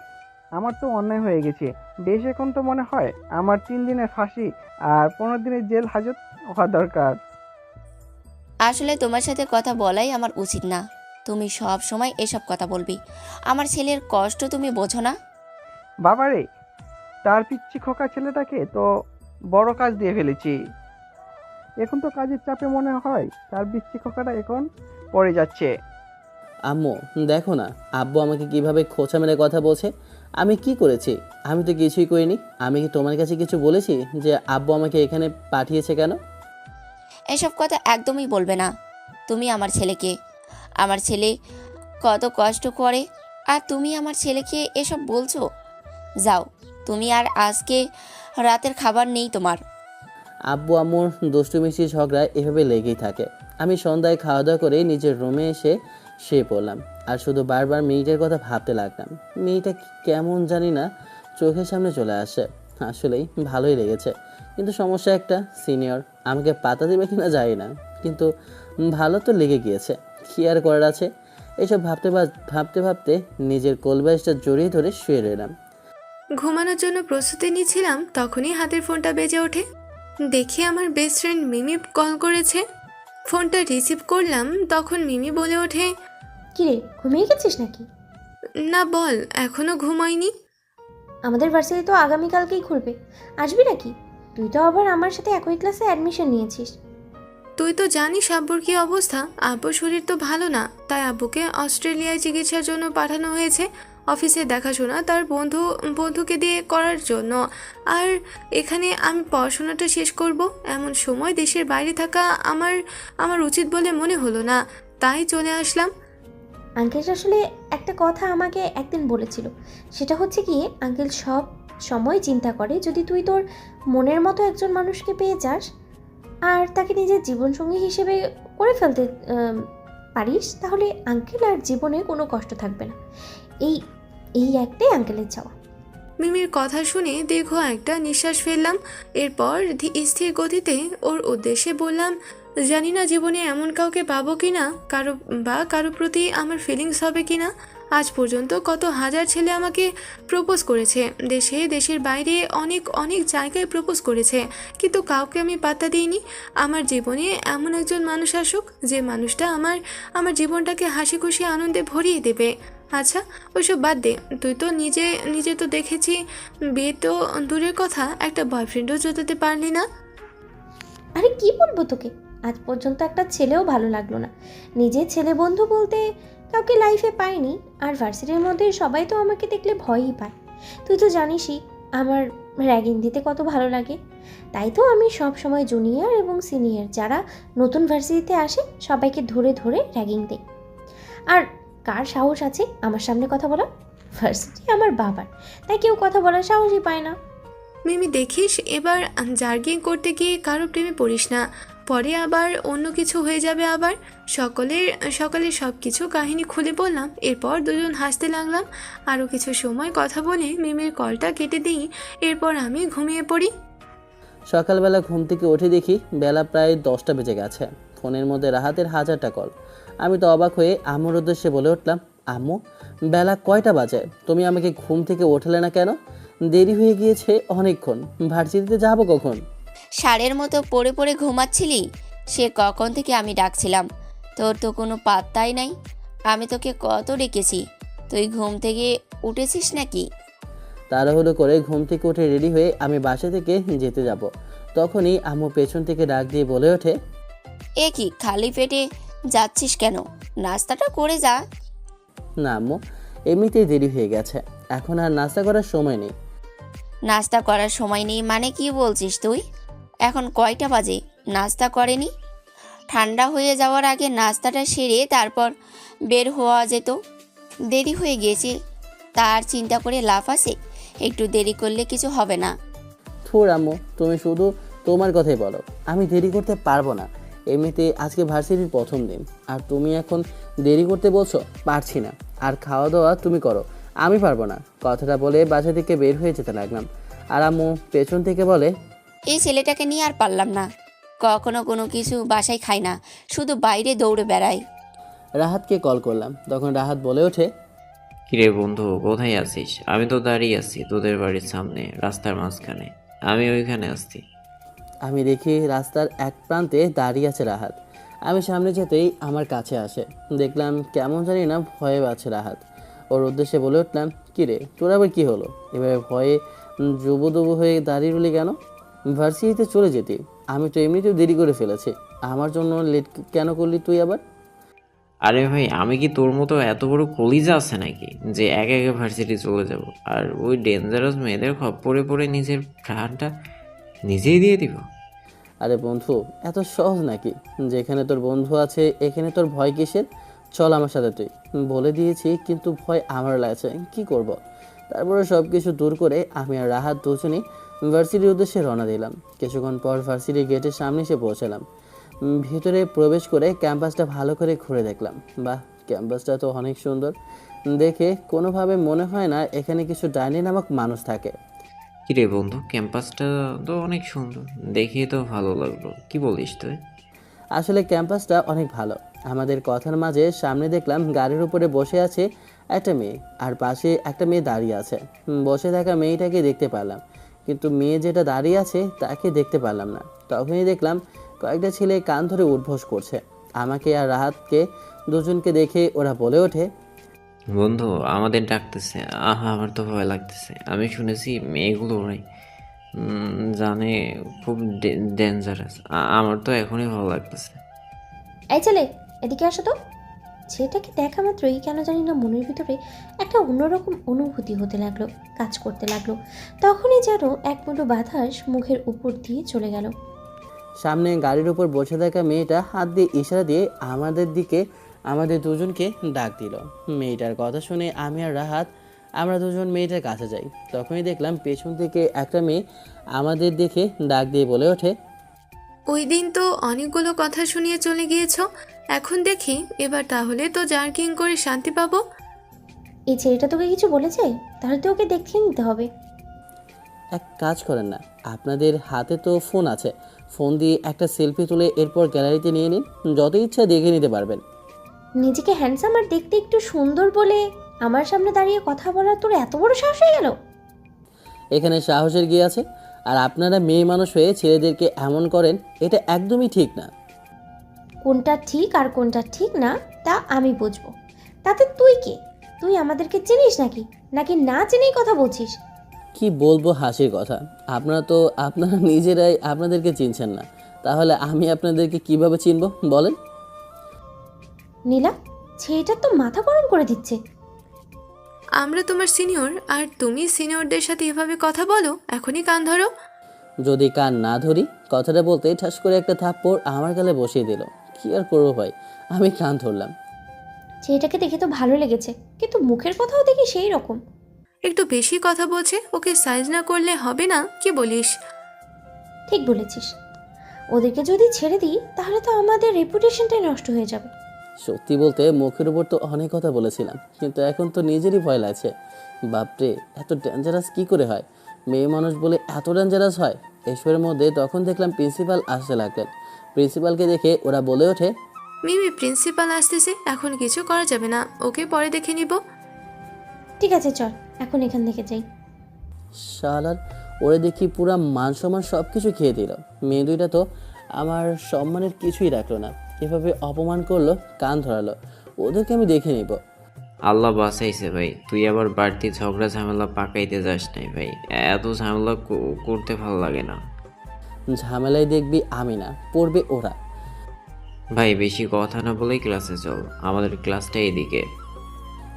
আমার তো অন্যায় হয়ে গেছে। বেশ, এখন তো মনে হয় আমার 3 দিনের ফাঁসি আর 15 দিনের জেল হাজত হওয়া দরকার। আসলে তোমার সাথে কথা বলাই আমার উচিত না। তুমি সব সময় এসব কথা বলবি। আমার ছেলের কষ্ট তুমি বোঝো না? বাবারে, তার পিচ্ছি খোকা ছেলেটাকে তো বড় কাজ দিয়ে ফেলেছি। এখন তো কাজের চাপে মনে হয় তার পিচ্ছি খোকাটা এখন পড়ে যাচ্ছে। আম্মু দেখো না, আব্বু আমাকে কিভাবে খোঁচা মেরে কথা বলছে। আমি কি করেছি? আমি তো কিছুই করিনি। আমি কি তোমার কাছে কিছু বলেছি যে আব্বু আমাকে এখানে পাঠিয়েছে কেন? এসব কথা একদমই বলবে না। তুমি আমার ছেলেকে, আমার ছেলে কত কষ্ট করে, আর তুমি আমার ছেলেকে এসব বলছো? যাও, তুমি আর আজকে রাতের খাবার নেই তোমার। আব্বু আম্মুর দুষ্টু মিষ্টি ঝগড়া এভাবে লেগেই থাকে। আমি সন্ধ্যায় খাওয়া দাওয়া করে নিজের রুমে এসে শুয়ে পড়লাম আর শুধু বারবার মেয়েটার কথা ভাবতে লাগলাম। মেয়েটা কেমন জানি না চোখের সামনে চলে আসে। আসলেই ভালোই লেগেছে, কিন্তু সমস্যা একটা, সিনিয়র আমাকে পাতা দেবে কিনা জানি না, কিন্তু ভালো তো লেগে গিয়েছে। কী আর করার আছে? এইসব ভাবতে ভাবতে ভাবতে নিজের কোলবালিশটা জড়িয়ে ধরে শুয়ে রইলাম। ঘুমানোর জন্য প্রস্তুতি নিচ্ছিলাম, তখনই হাতের ফোনটা বেজে ওঠে। দেখি আমার বেস্ট ফ্রেন্ড মিমি কল করেছে। ফোনটা রিসিভ করলাম, তখন মিমি বলে ওঠে, কিরে, ঘুমিয়ে গেছিস নাকি? না বল, এখনো ঘুমাইনি। আমাদের ভার্সিটি তো আগামীকালকেই খুলবে, আসবি নাকি? তুই তো আবার আমার সাথে একই ক্লাসে অ্যাডমিশন নিয়েছিস। তুই তো জানিস আব্বুর কি অবস্থা। আব্বুর শরীর তো ভালো না, তাই আব্বুকে অস্ট্রেলিয়ায় চিকিৎসার জন্য পাঠানো হয়েছে। অফিসে দেখাশোনা তার বন্ধুকে দিয়ে করার জন্য। আর এখানে আমি পড়াশোনাটা শেষ করব, এমন সময় দেশের বাইরে থাকা আমার উচিত বলে মনে হলো না, তাই চলে আসলাম। আঙ্কেল আসলে একটা কথা আমাকে একদিন বলেছিল, সেটা হচ্ছে কি, আঙ্কেল সব সময় চিন্তা করে যদি তুই তোর মনের মতো একজন মানুষকে পেয়ে যাস আর তাকে নিজের জীবনসঙ্গী হিসেবে করে ফেলতে পারিস, তাহলে আঙ্কেল আর জীবনে কোনো কষ্ট থাকবে না। এই এই একটাই আঙ্কেলের চাওয়া। মিমির কথা শুনে দীর্ঘ একটা নিঃশ্বাস ফেললাম। এরপর স্থির গতিতে ওর উদ্দেশ্যে বললাম, জানি না জীবনে এমন কাউকে পাবো কিনা, কারো প্রতি আমার ফিলিংস হবে কিনা। আজ পর্যন্ত কত হাজার ছেলে আমাকে প্রপোজ করেছে, দেশের বাইরে অনেক অনেক জায়গায় প্রপোজ করেছে, কিন্তু কাউকে আমি পাত্তা দিইনি। আমার জীবনে এমন একজন মানুষ আসুক, যে মানুষটা আমার জীবনটাকে হাসি খুশি আনন্দে ভরিয়ে দেবে। আচ্ছা ওইসব বাদ দে, তুই তো নিজে তো দেখেছি, বিয়ে তো দূরের কথা, একটা বয়ফ্রেন্ডও জোটাতে পারলি না। আরে কি বলবো তোকে, আজ পর্যন্ত একটা ছেলেও ভালো লাগলো না। নিজের ছেলে বন্ধু বলতে কাউকে লাইফে পাইনি, আর ভার্সিটির মধ্যে সবাই তো আমাকে দেখলে ভয়ই পায়। তুই তো জানিসই আমার র্যাগিং দিতে কত ভালো লাগে। তাই তো আমি সব সময় জুনিয়র এবং সিনিয়র যারা নতুন ভার্সিটিতে আসে সবাইকে ধরে ধরে র্যাগিং দেই। আর কার সাহস আছে আমার সামনে কথা বলা? ভার্সিটি আমার বাবার, তাই কেউ কথা বলার সাহসই পায় না। মিমি দেখিস, এবার জার্গিং করতে গিয়ে কারো প্রেমে পড়িস না, পরে আবার অন্য কিছু হয়ে যাবে। আবার সকালে সব কিছু কাহিনী খুলে বললাম। এরপর দুজন হাসতে লাগলাম। আরও কিছু সময় কথা বলে মিমির কলটা কেটে দিই। এরপর আমি ঘুমিয়ে পড়ি। সকালবেলা ঘুম থেকে উঠে দেখি বেলা প্রায় 10টা বেজে গেছে। ফোনের মধ্যে রাহাতের হাজারটা কল। আমি তো অবাক হয়ে আম্মুর উদ্দেশ্যে বলে উঠলাম, আম্মু বেলা কয়টা বাজে? তুমি আমাকে ঘুম থেকে ওঠালে না কেন? দেরি হয়ে গিয়েছে অনেকক্ষণ, ভার্সিটিতে যাবো কখন? ষাঁড়ের মতো পড়ে পড়ে ঘুমাচ্ছিলি, সে কখন থেকে আমি ডাকছিলাম, তোর তো কোনো পাত্তাই নাই। আমি তোকে কত ডেকেছি, তুই ঘুম থেকে উঠেছিস নাকি? তাড়াহুড়ো করে ঘুম থেকে উঠে রেডি হয়ে আমি বাসা থেকে যেতে যাব। তখনই আম্মু পেছন থেকে ডাক দিয়ে বলে ওঠে, এ কি, খালি পেটে যাচ্ছিস কেন? নাস্তাটা করে যা। না আম্মু, এমনিতেই দেরি হয়ে গেছে, এখন আর নাস্তা করার সময় নেই। নাস্তা করার সময় নেই মানে কি বলছিস তুই? এখন কয়টা বাজে? নাস্তা করেনি? ঠান্ডা হয়ে যাওয়ার আগে নাস্তাটা সেরে তারপর বের হওয়া যেত। দেরি হয়ে গিয়েছে, তার চিন্তা করে লাভ আছে? একটু দেরি করলে কিছু হবে না। থুর আম্মু, তুমি শুধু তোমার কথাই বলো, আমি দেরি করতে পারবো না। এমনিতে আজকে ভার্সিটির প্রথম দিন, আর তুমি এখন দেরি করতে বলছো? পারছি না। আর খাওয়া দাওয়া তুমি করো, আমি পারবো না। কথাটা বলে বাসা থেকে বের হয়ে যেতে লাগলাম। আর আম্মু পেছন থেকে বলে, এই ছেলেটাকে নিয়ে আর পারলাম না। কখনো কোনো কিছু বাসায় খায় না, শুধু বাইরে দৌড়ে বেড়ায়। রাহাতকে কল করলাম। তখন রাহাত বলে ওঠে, কিরে বন্ধু, কোথায় আছিস? আমি তো দাঁড়িয়ে আছি তোদের বাড়ির সামনে, রাস্তার মাঝখানে। আমি ওইখানে আসছি। আমি দেখি রাস্তার এক প্রান্তে দাঁড়িয়ে আছে রাহাত। আমি সামনে যেতেই আমার কাছে আসে। দেখলাম কেমন জানি না ভয়ে আছে রাহাত। ওর উদ্দেশ্যে বলে উঠলাম, কিরে তোর আবার কী হলো? এভাবে ভয়ে জবুদবু হয়ে দাঁড়িয়ে রইলি কেন? ভার্সিটিতে চলে যেতি। আমি তো এমনিতেও দেরি করে ফেলেছি, আমার জন্য লেট কেন করলি তুই আবার? আরে ভাই, আমি কি তোর মতো এত বড় কলিজা আছে নাকি যে একা একা ভার্সিটি চলে যাব আর ওই ডেঞ্জারাস মেয়েদের খপ্পরে পড়ে নিজের প্রাণটা নিজেই দিয়ে দিব? আরে বন্ধু, এত সহজ নাকি? যেখানে তোর বন্ধু আছে এখানে তোর ভয় কিসের? চল আমার সাথে তুই। বলে দিয়েছি কিন্তু ভয় আমার লাগছে, কি করব? তারপরে সব কিছু দূর করে আমি আর রাহাত দুজনেই ভার্সিটির উদ্দেশ্যে রওনা দিলাম। কিছুক্ষণ পর ভার্সিটির গেটের সামনে এসে পৌঁছালাম। ভিতরে প্রবেশ করে ক্যাম্পাসটা ভালো করে ঘুরে দেখলাম। বাহ, ক্যাম্পাসটা তো অনেক সুন্দর। দেখে কোনোভাবে মনে হয় না এখানে কিছু ডাইনি নামক মানুষ থাকে। কিরে বন্ধু, ক্যাম্পাসটা তো অনেক সুন্দর, দেখে তো ভালো লাগলো। কি বলিস তুই? আসলে ক্যাম্পাসটা অনেক ভালো। আমাদের কথার মাঝে সামনে দেখলাম গাড়ির উপরে বসে আছে একটা মেয়ে, আর পাশে একটা মেয়ে দাঁড়িয়ে আছে। বসে থাকা মেয়েটাকে দেখতে পারলাম, কিন্তু মেয়ে যেটা দাঁড়িয়ে আছে তাকে দেখতে পারলাম না। তখনই দেখলাম কয়েকটা ছেলে কান ধরে উঠবোস করছে। আমাকে আর রাহাতকে দুজনকে দেখে ওরা বলে ওঠে, বন্ধু আমাদের ডাকতেছে। আহা, আমার তো ভয় লাগতেছে। আমি শুনেছি মেয়েগুলো ওরাই জানে খুব ডেঞ্জারাস। আমার তো এখনই ভালো লাগতেছে। এই ছেলে, এদিকে আসো তো। ছেলেটাকে দেখা মাত্রই কেন জানি না মনের ভিতরে একটা অন্যরকম অনুভূতি হতে লাগলো, কাজ করতে লাগলো। তখনই যেন এক মুঠো বাতাস মুখের উপর দিয়ে চলে গেল। সামনে গাড়ির উপর বসে থাকা মেয়েটা হাত দিয়ে ইশারা দিয়ে আমাদের দুজনকে ডাক দিল। মেয়েটার কথা শুনে আমি আর রাহাত আমরা দুজন মেয়েটার কাছে যাই। তখনই দেখলাম পেছন থেকে একটা মেয়ে আমাদের দেখে ডাক দিয়ে বলে ওঠে, ওই দিন তো অনেকগুলো কথা শুনিয়ে চলে গিয়েছো, এখন দেখি এবার তাহলে তো জার্কিং করে শান্তি পাবো। এই ছেলেটা তোকে কিছু বলেছে? তাহলে তো ওকে দেখিয়ে নিতে হবে। এক কাজ করেন না, আপনাদের হাতে তো ফোন আছে, ফোন দিয়ে একটা সেলফি তুলে এরপর গ্যালারিতে নিয়ে নিন, যত ইচ্ছা দেখে নিতে পারবেন। নিজেকে হ্যান্ডসাম আর দেখতে একটু সুন্দর বলে আমার সামনে দাঁড়িয়ে কথা বলার তোর এত বড় সাহস হয়ে গেল? এখানে সাহসের কি আছে? আর আপনারা মেয়ে মানুষ হয়ে ছেলেদেরকে এমন করেন, এটা একদমই ঠিক না। কোনটা ঠিক আর কোনটা ঠিক না তা আমি বুঝবো, তাতে তুই কে? তুই আমাদেরকে চিনিস নাকি, নাকি না চিনেই কথা বলছিস? কি বলবো হাসির কথা, আপনারা নিজেরাই আপনাদেরকে চিনছেন না, তাহলে আমি আপনাদেরকে কিভাবে চিনব বলেন? নীলা, ছেলেটা তো মাথা গরম করে দিচ্ছে। আমরা তোমার সিনিয়র আর তুমি সিনিয়রদের সাথে এভাবে কথা বলো? এখনই কান ধরো। যদি কান না ধরি, কথাটা বলতে ঠাস করে একটা থাপ্পড় আমার গালে বসিয়ে দিল। কি আর করবো ভাই, আমি কান ধরলাম। ছেলেটাকে দেখে তো ভালো লেগেছে, কিন্তু মুখের কথাও দেখি সেই রকম। একটু বেশি কথা বলছে, ওকে সাইজ না করলে হবে না? কি বলিস? ঠিক বলেছিস, ওদেরকে যদি ছেড়ে দিই তাহলে তো আমাদের রেপুটেশনটাই নষ্ট হয়ে যাবে। সত্যি বলতে মুখের উপর তো অনেক কথা বলেছিলাম, কিন্তু এখন তো নিজেরই ভয় লাগছে। বাপরে, এত ডেঞ্জারাস কি করে হয়? মেয়ে মানুষ বলে এত ডেঞ্জারাস হয়? এসবের মধ্যে তখন দেখলাম প্রিন্সিপাল আসতে লাগলেন। প্রিন্সিপালকে দেখে ওরা বলে ওঠে, মিমি, প্রিন্সিপাল আসতেছে, এখন কিছু করা যাবে না, ওকে পরে দেখে নিব। ঠিক আছে, চল এখন এখান থেকে যাই। শালার, ওরে দেখি পুরা মান সম্মান সব কিছু খেয়ে দিল। মেয়ে দুইটা তো আমার সম্মানের কিছুই রাখলো না, এভাবে অপমান করলো, কান ধরালো। ওদেরকে আমি দেখে নিব। আল্লাহ বাঁচাইছে ভাই, তুই আবার বাড়তি ঝগড়া ঝামেলা পাকাইতে যাস নাই ভাই। এত ঝামেলা করতে ভালো লাগে না ঝামেলায় দেখবি আমি না, পড়বে ওরা। ভাই। বেশি কথা না বলেই ক্লাসে চল, আমাদের ক্লাসটা এদিকে।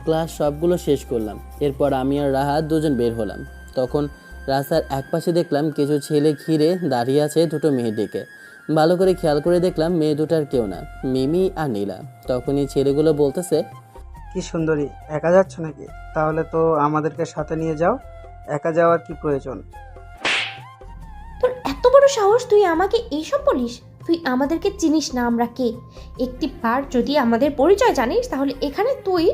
ক্লাস সবগুলো শেষ করলাম। এরপর আমি আর রাহাত দুজন বের হলাম। তখন রাস্তার একপাশে দেখলাম কিছু ছেলে ঘিরে দাঁড়িয়ে আছে দুটো মেয়ের দিকে। ভালো করে খেয়াল করে দেখলাম মেয়ে দুটার কেউ না, মিমি আর নীলা। তখনই ছেলেগুলো বলতেছে, কি সুন্দরী, একা যাচ্ছ নাকি? তাহলে তো আমাদেরকে সাথে নিয়ে যাও, একা যাওয়ার কি প্রয়োজন? তোর এত বড় সাহস, তুই আমাকে এইসব বলিস? তুই আমাদেরকে চিনিস না আমরা কে? একটি বার যদি আমাদের পরিচয় জানিস তাহলে এখানে তুই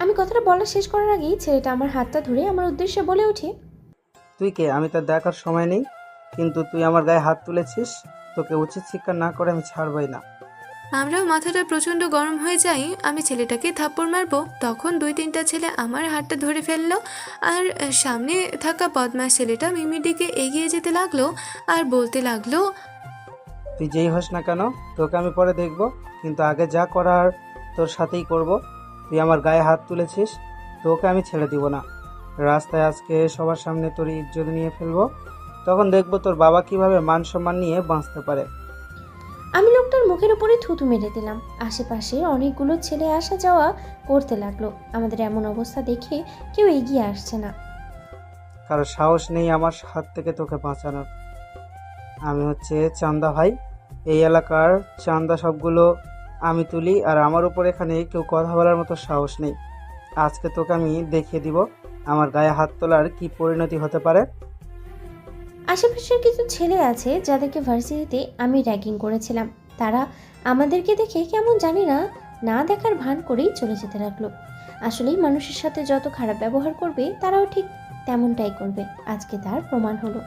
আমি কথাটা বলা শেষ করার আগেই ছেলেটা আমার হাতটা ধরে আমার উদ্দেশ্যে বলে ওঠে, তুই কে? আমি তার দেখার সময় নেই, কিন্তু তুই আমার গায়ে হাত তুলেছিস। তোকে উচিত শিক্ষা না করে আমি ছাড়বই না। আমরাও মাথাটা প্রচণ্ড গরম হয়ে যাই। আমি ছেলেটাকে থাপ্পড় মারবো, তখন 2-3টা ছেলে আমার হাতটা ধরে ফেললো। আর সামনে থাকা বদমাস ছেলেটা মিমির দিকে এগিয়ে যেতে লাগলো আর বলতে লাগলো, তুই যেই হোস না কেন, তোকে আমি পরে দেখব, কিন্তু আগে যা করার তোর সাথেই করব। তুই আমার গায়ে হাত তুলেছিস, তোকে আমি ছেড়ে দিব না। রাস্তায় আজকে সবার সামনে তোর ইজ্জত নিয়ে ফেলবো, তখন দেখবো তোর বাবা কিভাবে মান সম্মান নিয়ে বাঁচতে পারে। আমি লোকটার মুখের উপরে থুতু মেরে দিলাম। আশেপাশে অনেকগুলো ছেলে আসা যাওয়া করতে লাগলো। আমাদের এমন অবস্থা দেখে কেউ এগিয়ে আসছে না। কারো সাহস নেই আমার হাত থেকে তোকে বাঁচানোর। আমি হচ্ছে চান্দা ভাই, এই এলাকার চান্দা সবগুলো আমি তুলি, আর আমার উপর এখানে কেউ কথা বলার মতো সাহস নেই। আজকে তোকে আমি দেখিয়ে দিব আমার গায়ে হাত তোলার কি পরিণতি হতে পারে। আশেপাশের কিছু ছেলে আছে যাদেরকে ভার্সিটিতে আমি র্যাগিং করেছিলাম। তারা আমাদেরকে দেখে কেমন জানি না না দেখার ভান করেই চলে যেতে লাগলো। আসলেই মানুষের সাথে যত খারাপ ব্যবহার করবে তারাও ঠিক তেমনটাই করবে। আজকে তার প্রমাণ হলো।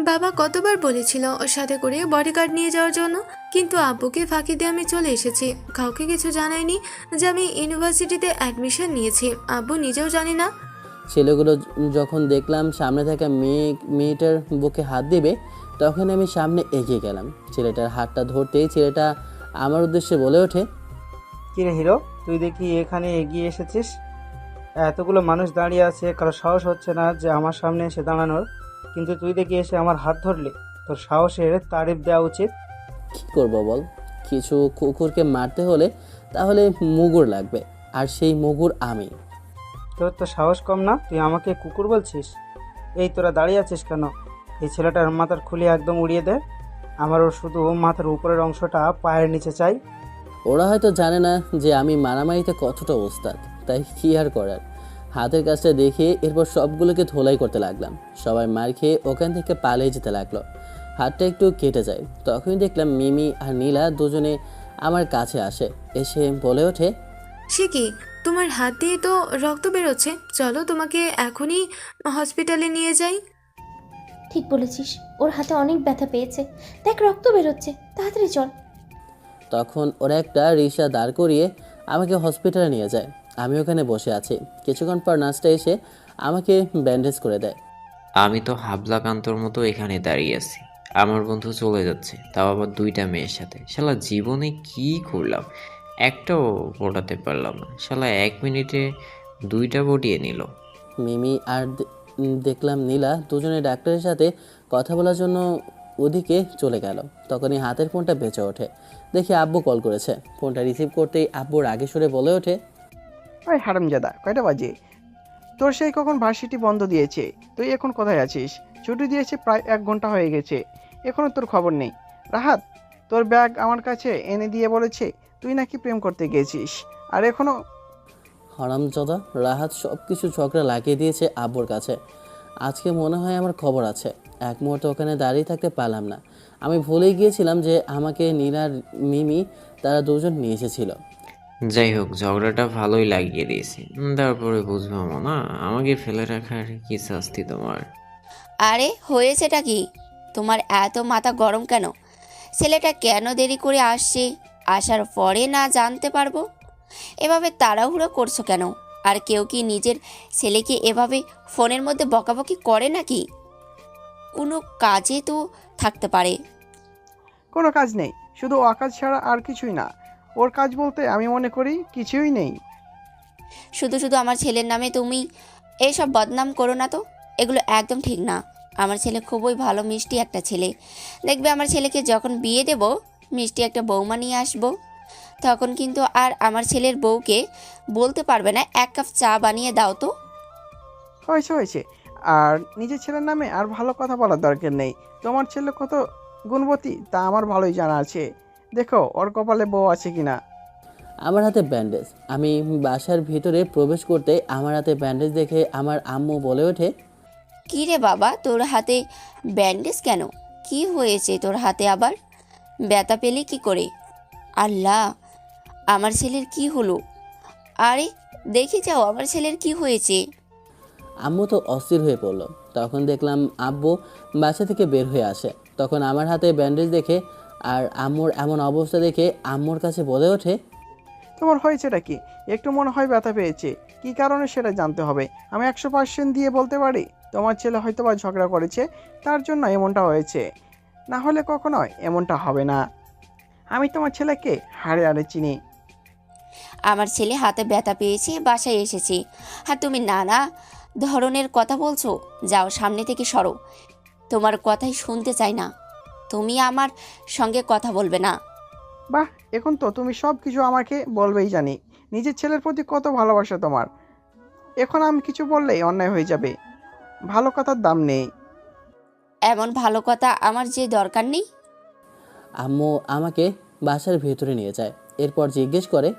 বাবা কতবার বলেছিল ওর সাথে করে বডিগার্ড নিয়ে যাওয়ার জন্য, কিন্তু আব্বুকে ফাঁকি দিয়ে আমি চলে এসেছি। কাউকে কিছু জানাইনি যে আমি ইউনিভার্সিটিতে অ্যাডমিশন নিয়েছি। আব্বু নিজেও জানি না। ছেলেগুলো যখন দেখলাম সামনে থাকা মেয়েটার বুকে হাত দিবে, তখন আমি সামনে এগিয়ে গেলাম। ছেলেটার হাতটা ধরতেই ছেলেটা আমার উদ্দেশ্যে বলে ওঠে, কিরে হিরো, তুই দেখি এখানে এগিয়ে এসেছিস। এতগুলো মানুষ দাঁড়িয়ে আছে, কারো সাহস হচ্ছে না যে আমার সামনে এসে দাঁড়ানোর, কিন্তু তুই দেখি এসে আমার হাত ধরলি। তোর সাহসের তারিফ দেওয়া উচিত। কী করবো বল? কিছু কুকুরকে মারতে হলে তাহলে মুগুর লাগবে, আর সেই মুগুর আমি। তোর তো সাহস কম না, তুই আমাকে কুকুর বলছিস? এই তোরা দাঁড়িয়ে আছিস কেন? এই ছেলেটার মাথার খুলি একদম উড়িয়ে দে। আমারও শুধু মাথার উপরের অংশটা পায়ের নিচে চাই। ওরা হয়তো জানে না যে আমি মারামারিতে কতটা ওস্তাদ, তাই কী আর করার। হাতের কাজটা দেখে এরপর সবগুলোকে ধোলাই করতে লাগলাম। সবাই মার খেয়ে ওখান থেকে পালিয়ে যেতে লাগলো। হাতটা একটু কেটে যায়, তখনই দেখলাম মিমি আর নীলা দুজনে আমার কাছে আসে। এসে বলে ওঠে, সে কি, তোমার হাত দিয়ে তো রক্ত বেরোচ্ছে, চলো তোমাকে এখনই হসপিটালে নিয়ে যাই। ঠিক বলেছিস, ওর হাতে অনেক ব্যথা পেয়েছে। দেখ রক্ত বেরোচ্ছে, তাড়াতাড়ি চল। তখন ওরা একটা রিক্সা দাঁড় করিয়ে আমাকে হসপিটালে নিয়ে যায়। আমি ওখানে বসে আছি। কিছুক্ষণ পর নার্সটা এসে আমাকে ব্যান্ডেজ করে দেয়। আমি তো হাবলাকান্তর মতো এখানে দাঁড়িয়ে আছি, আমার বন্ধু চলে যাচ্ছে, তাও আবার 2টা মেয়ের সাথে। শালা জীবনে কি করলাম, একটাও পটাতে পারলাম না। শালা 1 মিনিটে 2টা পটিয়ে নিল। মিমি আর দেখলাম নীলা দুজনে ডাক্তারের সাথে কথা বলার জন্য ওদিকে চলে গেল। তখনই হাতের ফোনটা বেঁচে ওঠে। দেখি আব্বু কল করেছে। ফোনটা রিসিভ করতেই আব্বুর আগে সুরে বলে ওঠে, ওই হারামজাদা, কয়টা বাজে? তোর সেই কখন ভার্সিটি বন্ধ দিয়েছে? তুই এখন কোথায় আছিস? ছুটি দিয়েছে প্রায় 1 ঘন্টা হয়ে গেছে, এখনও তোর খবর নেই। রাহাত তোর ব্যাগ আমার কাছে এনে দিয়ে বলেছে তুই নাকি প্রেম করতে গেছিস, আর এখনও। হারামজাদা রাহাত সব কিছু ঝগড়া লাগিয়ে দিয়েছে আব্বুর কাছে। আজকে মনে হয় আমার খবর আছে। এক মুহূর্তে ওখানে দাঁড়িয়ে থাকতে পারলাম না। আমি ভুলেই গিয়েছিলাম যে আমাকে নীলা আর মিমি তারা দুজন নিয়ে এসেছিল। যাই হোক, ঝগড়াটা ভালোই লাগিয়ে দিয়েছি। তারপরে বুঝবো না আমাকে ফেলে রাখার কি শাস্তি তোমার। আরে হয়েছেটা কি? তোমার এত মাথা গরম কেন? ছেলেটা কেন দেরি করে আসছে? আসার পরে না জানতে পারবো? এভাবে তাড়াহুড়ো করছো কেন? আর কেউ কি নিজের ছেলেকে এভাবে ফোনের মধ্যে বকাবকি করে নাকি? কোনো কাজে তো থাকতে পারে। কোনো কাজ নেই, শুধু অকাজ ছাড়া আর কিছুই না। ওর কাজ বলতে আমি মনে করি কিছুই নেই। শুধু শুধু আমার ছেলের নামে তুমি এইসব বদনাম করো না তো, এগুলো একদম ঠিক না। আমার ছেলে খুবই ভালো মিষ্টি একটা ছেলে। দেখবে আমার ছেলেকে যখন বিয়ে দেব, মিষ্টি একটা বৌমা নিয়ে আসবো, তখন কিন্তু আর আমার ছেলের বউকে বলতে পারবে না 1 কাপ চা বানিয়ে দাও তো। হয়েছে হয়েছে, আর নিজের ছেলের নামে আর ভালো কথা বলার দরকার নেই। তোমার ছেলে কত গুণবতী তা আমার ভালোই জানা আছে। দেখো ওর কপালে বউ আছে কিনা। আমার হাতে ব্যান্ডেজ। আমি বাসার ভিতরে প্রবেশ করতে আমার হাতে ব্যান্ডেজ দেখে আমার আম্মু বলে ওঠে, কী রে বাবা, তোর হাতে ব্যান্ডেজ কেন? কি হয়েছে তোর হাতে আবার? ব্যথা পেলি কি করে? আল্লাহ, আমার ছেলের কি হলো? আরে দেখে যাও আমার ছেলের কি হয়েছে। আম্মু তো অস্থির হয়ে পড়লো। তখন দেখলাম আব্বু বাসা থেকে বের হয়ে আসে। তখন আমার হাতে ব্যান্ডেজ দেখে আর আম্মুর এমন অবস্থা দেখে আম্মুর কাছে বলে ওঠে, তোমার হয়েছেটা কি? একটু মনে হয় ব্যথা পেয়েছে, কী কারণে সেটা জানতে হবে। আমি 100% দিয়ে বলতে পারি তোমার ছেলে হয়তো বা ঝগড়া করেছে, তার জন্য এমনটা হয়েছে, না হলে কখনোই এমনটা হবে না। আমি তোমার ছেলেকে হাড়ে হাড়ে চিনি। আমার ছেলে হাতে ব্যথা পেয়েছে, বাসায় এসেছি, আর তুমি নানা ধরনের কথা বলছো। যাও, সামনে থেকে সরো, তোমার কথাই শুনতে চাই না। তুমি আমার সঙ্গে কথা বলবে না। বাহ, এখন তো তুমি সব কিছু আমাকে বলবেই জানি। নিজের ছেলের প্রতি কত ভালোবাসা তোমার। এখন আমি কিছু বললেই অন্যায় হয়ে যাবে। ভালো কথার দাম নেই। এমন ভালো কথা আমার যে দরকার নেই। আম্মু আমাকে বাসার ভেতরে নিয়ে যায়। এরপর জিজ্ঞেস করে,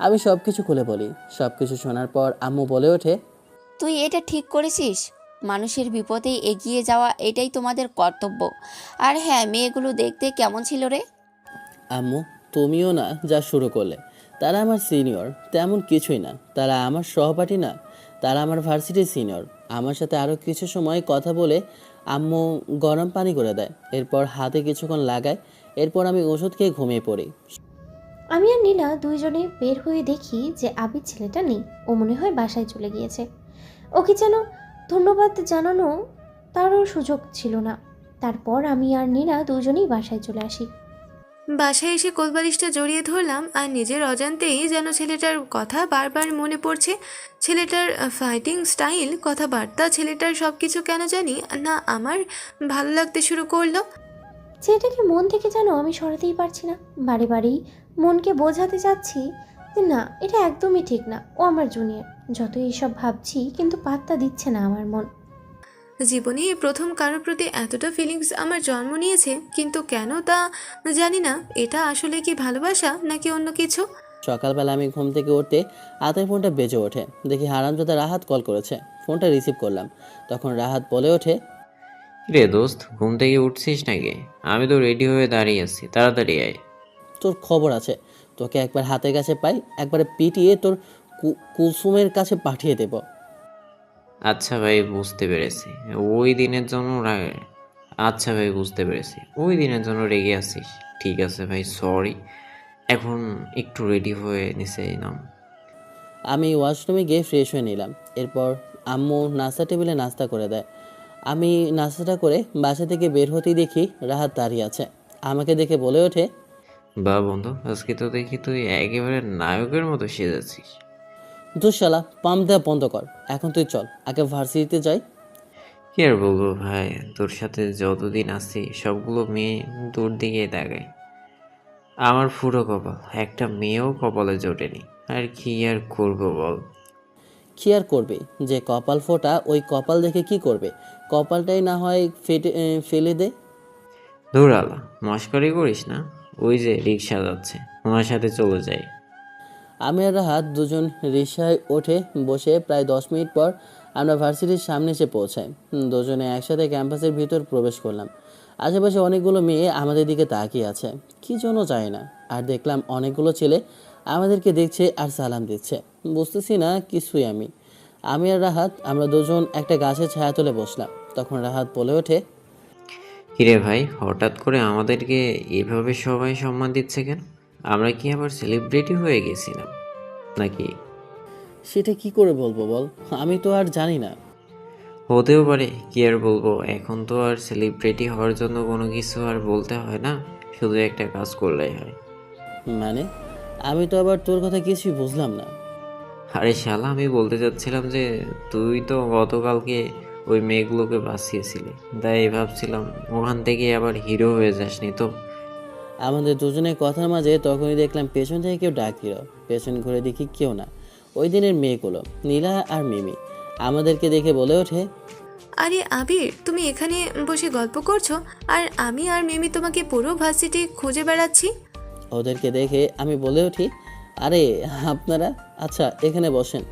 আমি সব কিছু খুলে বলি। সব কিছু শোনার পর আম্মু বলে ওঠে, তুই এটা ঠিক করেছিস। মানুষের বিপদে এগিয়ে যাওয়া এটাই তোমাদের কর্তব্য। আর হ্যাঁ, মেয়েগুলো দেখতে কেমন ছিল রে? আম্মু তুমিও না যা শুরু করলে। তারা আমার সিনিয়র তেমন কিছুই না, তারা আমার সহপাঠী না, তারা আমার ভার্সিটির সিনিয়র। আমার সাথে আরও কিছু সময় কথা বলে আম্মু গরম পানি করে দেয়। এরপর হাতে কিছুক্ষণ লাগায়। এরপর আমি ওষুধ খেয়ে ঘুমিয়ে পড়ি। আমি আর নীলা দুইজনে বের হয়ে দেখি যে আবির ছেলেটা নেই। ও মনে হয় বাসায় চলে গিয়েছে। ওকে যেন ধন্যবাদ জানানো তারও সুযোগ ছিল না। তারপর আমি আর নীলা দুজনেই বাসায় চলে আসি। বাসায় এসে কোলবালিশটা জড়িয়ে ধরলাম আর নিজের অজান্তেই যেন ছেলেটার কথা বারবার মনে পড়ছে। ছেলেটার ফাইটিং স্টাইল, কথাবার্তা, ছেলেটার সব কিছু কেন জানি না আমার ভালো লাগতে শুরু করলো। ছেলেটাকে মন থেকে যেন আমি সরাতেই পারছি না। বারে বারেই মনকে বোঝাতে চাচ্ছি যে না, এটা একদমই ঠিক না, ও আমার জুনিয়র। যতই এইসব ভাবছি কিন্তু পাত্তা দিচ্ছে না আমার মন। জীবনে এই প্রথম কারোর প্রতি এতটা ফিলিংস আমার জন্ম নিয়েছে, কিন্তু কেন তা জানি না। এটা আসলে কি ভালোবাসা নাকি অন্য কিছু? সকালবেলা আমি ঘুম থেকে উঠতে হাতের ফোনটা বেজে ওঠে। দেখি হারামজাদা রাহাত কল করেছে। ফোনটা রিসিভ করলাম। তখন রাহাত বলে ওঠে, রে দোস্ত, ঘুম থেকে উঠছিস নাকি? আমি তো রেডি হয়ে দাঁড়িয়ে আছি, তাড়াতাড়ি আয়। তোর খবর আছে। তোকে একবার হাতের কাছে পাই, একবারে পিটিয়ে তোর কুলসুমের কাছে পাঠিয়ে দেব। আচ্ছা ভাই, বুঝতে পেরেছি। ওই দিনের জন্য আচ্ছা ভাই, বুঝতে পেরেছি, ওই দিনের জন্য রেগে আছিস। ঠিক আছে ভাই, সরি। এখন একটু রেডি হয়ে নিচে নাম। আমি ওয়াশরুমে গিয়ে ফ্রেশ হয়ে নিলাম। এরপর আম্মু নাস্তা টেবিলে নাস্তা করে দেয়। আমি নাস্তাটা করে বাসা থেকে বের হতেই দেখি রাহাত দাঁড়িয়ে আছে। আমাকে দেখে বলে ওঠে, বা বন্ধু, আজকে তো দেখি তুই একেবারে নায়কের মতো সেজেছিস। দুঃশালা পাম্প দেওয়া বন্ধ কর। এখন তুই চল, আগে ভার্সিটিতে যাই। কি আর বলবো ভাই, তোর সাথে যতদিন আছি সবগুলো মেয়ে তোর দিকে তাকায়। আমার পুরো কপাল, একটা মেয়েও কপালে জোটেনি। আর কি আর করবো বল। কি আর করবে? যে কপাল ফোটা ওই কপাল দেখে কি করবে? কপালটাই না হয় ফেলে দে। ধুর আলা, মস্করি করিস না। ওই যে রিক্সা যাচ্ছে, ওনার সাথে চলে যাই। আমি আর রাহাত দুজন রিকশায় ওঠে বসে। প্রায় 10 মিনিট পর আমরা ভার্সিটির সামনে এসে পৌঁছাই। দুজনে একসাথে ক্যাম্পাসের ভিতর প্রবেশ করলাম। আশেপাশে অনেকগুলো মেয়ে আমাদের দিকে তাকিয়ে আছে, কি জন্য যায় না। আর দেখলাম অনেকগুলো ছেলে আমাদেরকে দেখছে আর সালাম দিচ্ছে। বুঝতেছি না কিছুই। আমি আর রাহাত আমরা দুজন একটা গাছের ছায়াতলে বসলাম। তখন রাহাত বলে ওঠে, কিরে ভাই, হঠাৎ করে আমাদেরকে এভাবে সবাই সম্মান দিচ্ছে কেন? আমরা কি আবার সেলিব্রিটি হয়ে গেছিলাম নাকি? সেটা কি করে বলবো বল, আমি তো আর জানি না। হতেও পারে, কি আর বলবো। এখন তো আর সেলিব্রিটি হওয়ার জন্য কোনো কিছু আর বলতে হয় না, শুধু একটা কাজ করলেই হয়। মানে আমি তো আবার তোর কথা কিছুই বুঝলাম না। আরে শালা, আমি বলতে চাচ্ছিলাম যে তুই তো গতকালকে ওই মেয়েগুলোকে বাঁচিয়েছিলি, তাই ভাবছিলাম ওখান থেকে আবার হিরো হয়ে যাসনি তো। আমাদের দুজনের কথার মাঝে তখনই দেখলাম পেছন থেকে কেউ ডাক দিল। পেছন ঘুরে দেখি কেউ না, ওই দিনের মেয়েগুলো নীলা আর মিমি। আমাদেরকে দেখে বলে ওঠে, আরে আবির, তুমি এখানে বসে গল্প করছো আর আমি আর মিমি তোমাকে পুরো ভার্সিটি খুঁজে বেড়াচ্ছি। ওদেরকে দেখে আমি বলে উঠি, আরে আপনারা, আচ্ছা এখানে বসেন।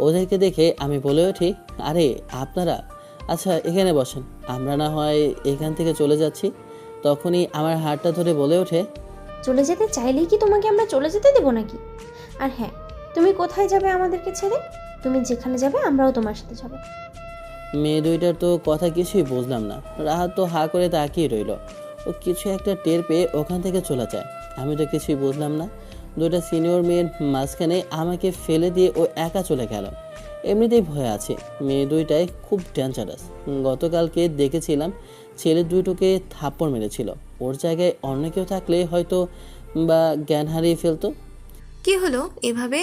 ওদেরকে দেখে আমি বলে উঠি, আরে আপনারা, আচ্ছা এখানে বসেন, আমরা না হয় এখান থেকে চলে যাচ্ছি। তখনই আমার হাতটা ধরে বলে ওঠে, চলে যেতে চাইলেই কি তোমাকে আমরা চলে যেতে দেবো নাকি? আর হ্যাঁ, তুমি কোথায় যাবে আমাদেরকে ছেড়ে? তুমি যেখানে যাবে আমরাও তোমার সাথে যাব। মেয়ে দুইটার তো কথা কিছুই বুঝলাম না। রাহাত তো হা করে তাকিয়ে রইল। ও কিছু একটা টের পেয়ে ওখান থেকে চলে যায়। আমি তো কিছুই বুঝলাম না। দুইটা সিনিয়র মেয়ের মাঝখানে আমাকে ফেলে দিয়ে ও একা চলে গেল। এমনিতেই ভয় আছে। মেয়ে দুইটাই খুব ডেঞ্জারাস। গতকালকে দেখেছিলাম ছেলে দুটোকে থাপ্পড় মেরেছিল। ওর জায়গায় অন্য কেউ থাকলে হয়তো বা জ্ঞান হারিয়ে ফেলতো। কি হলো এভাবে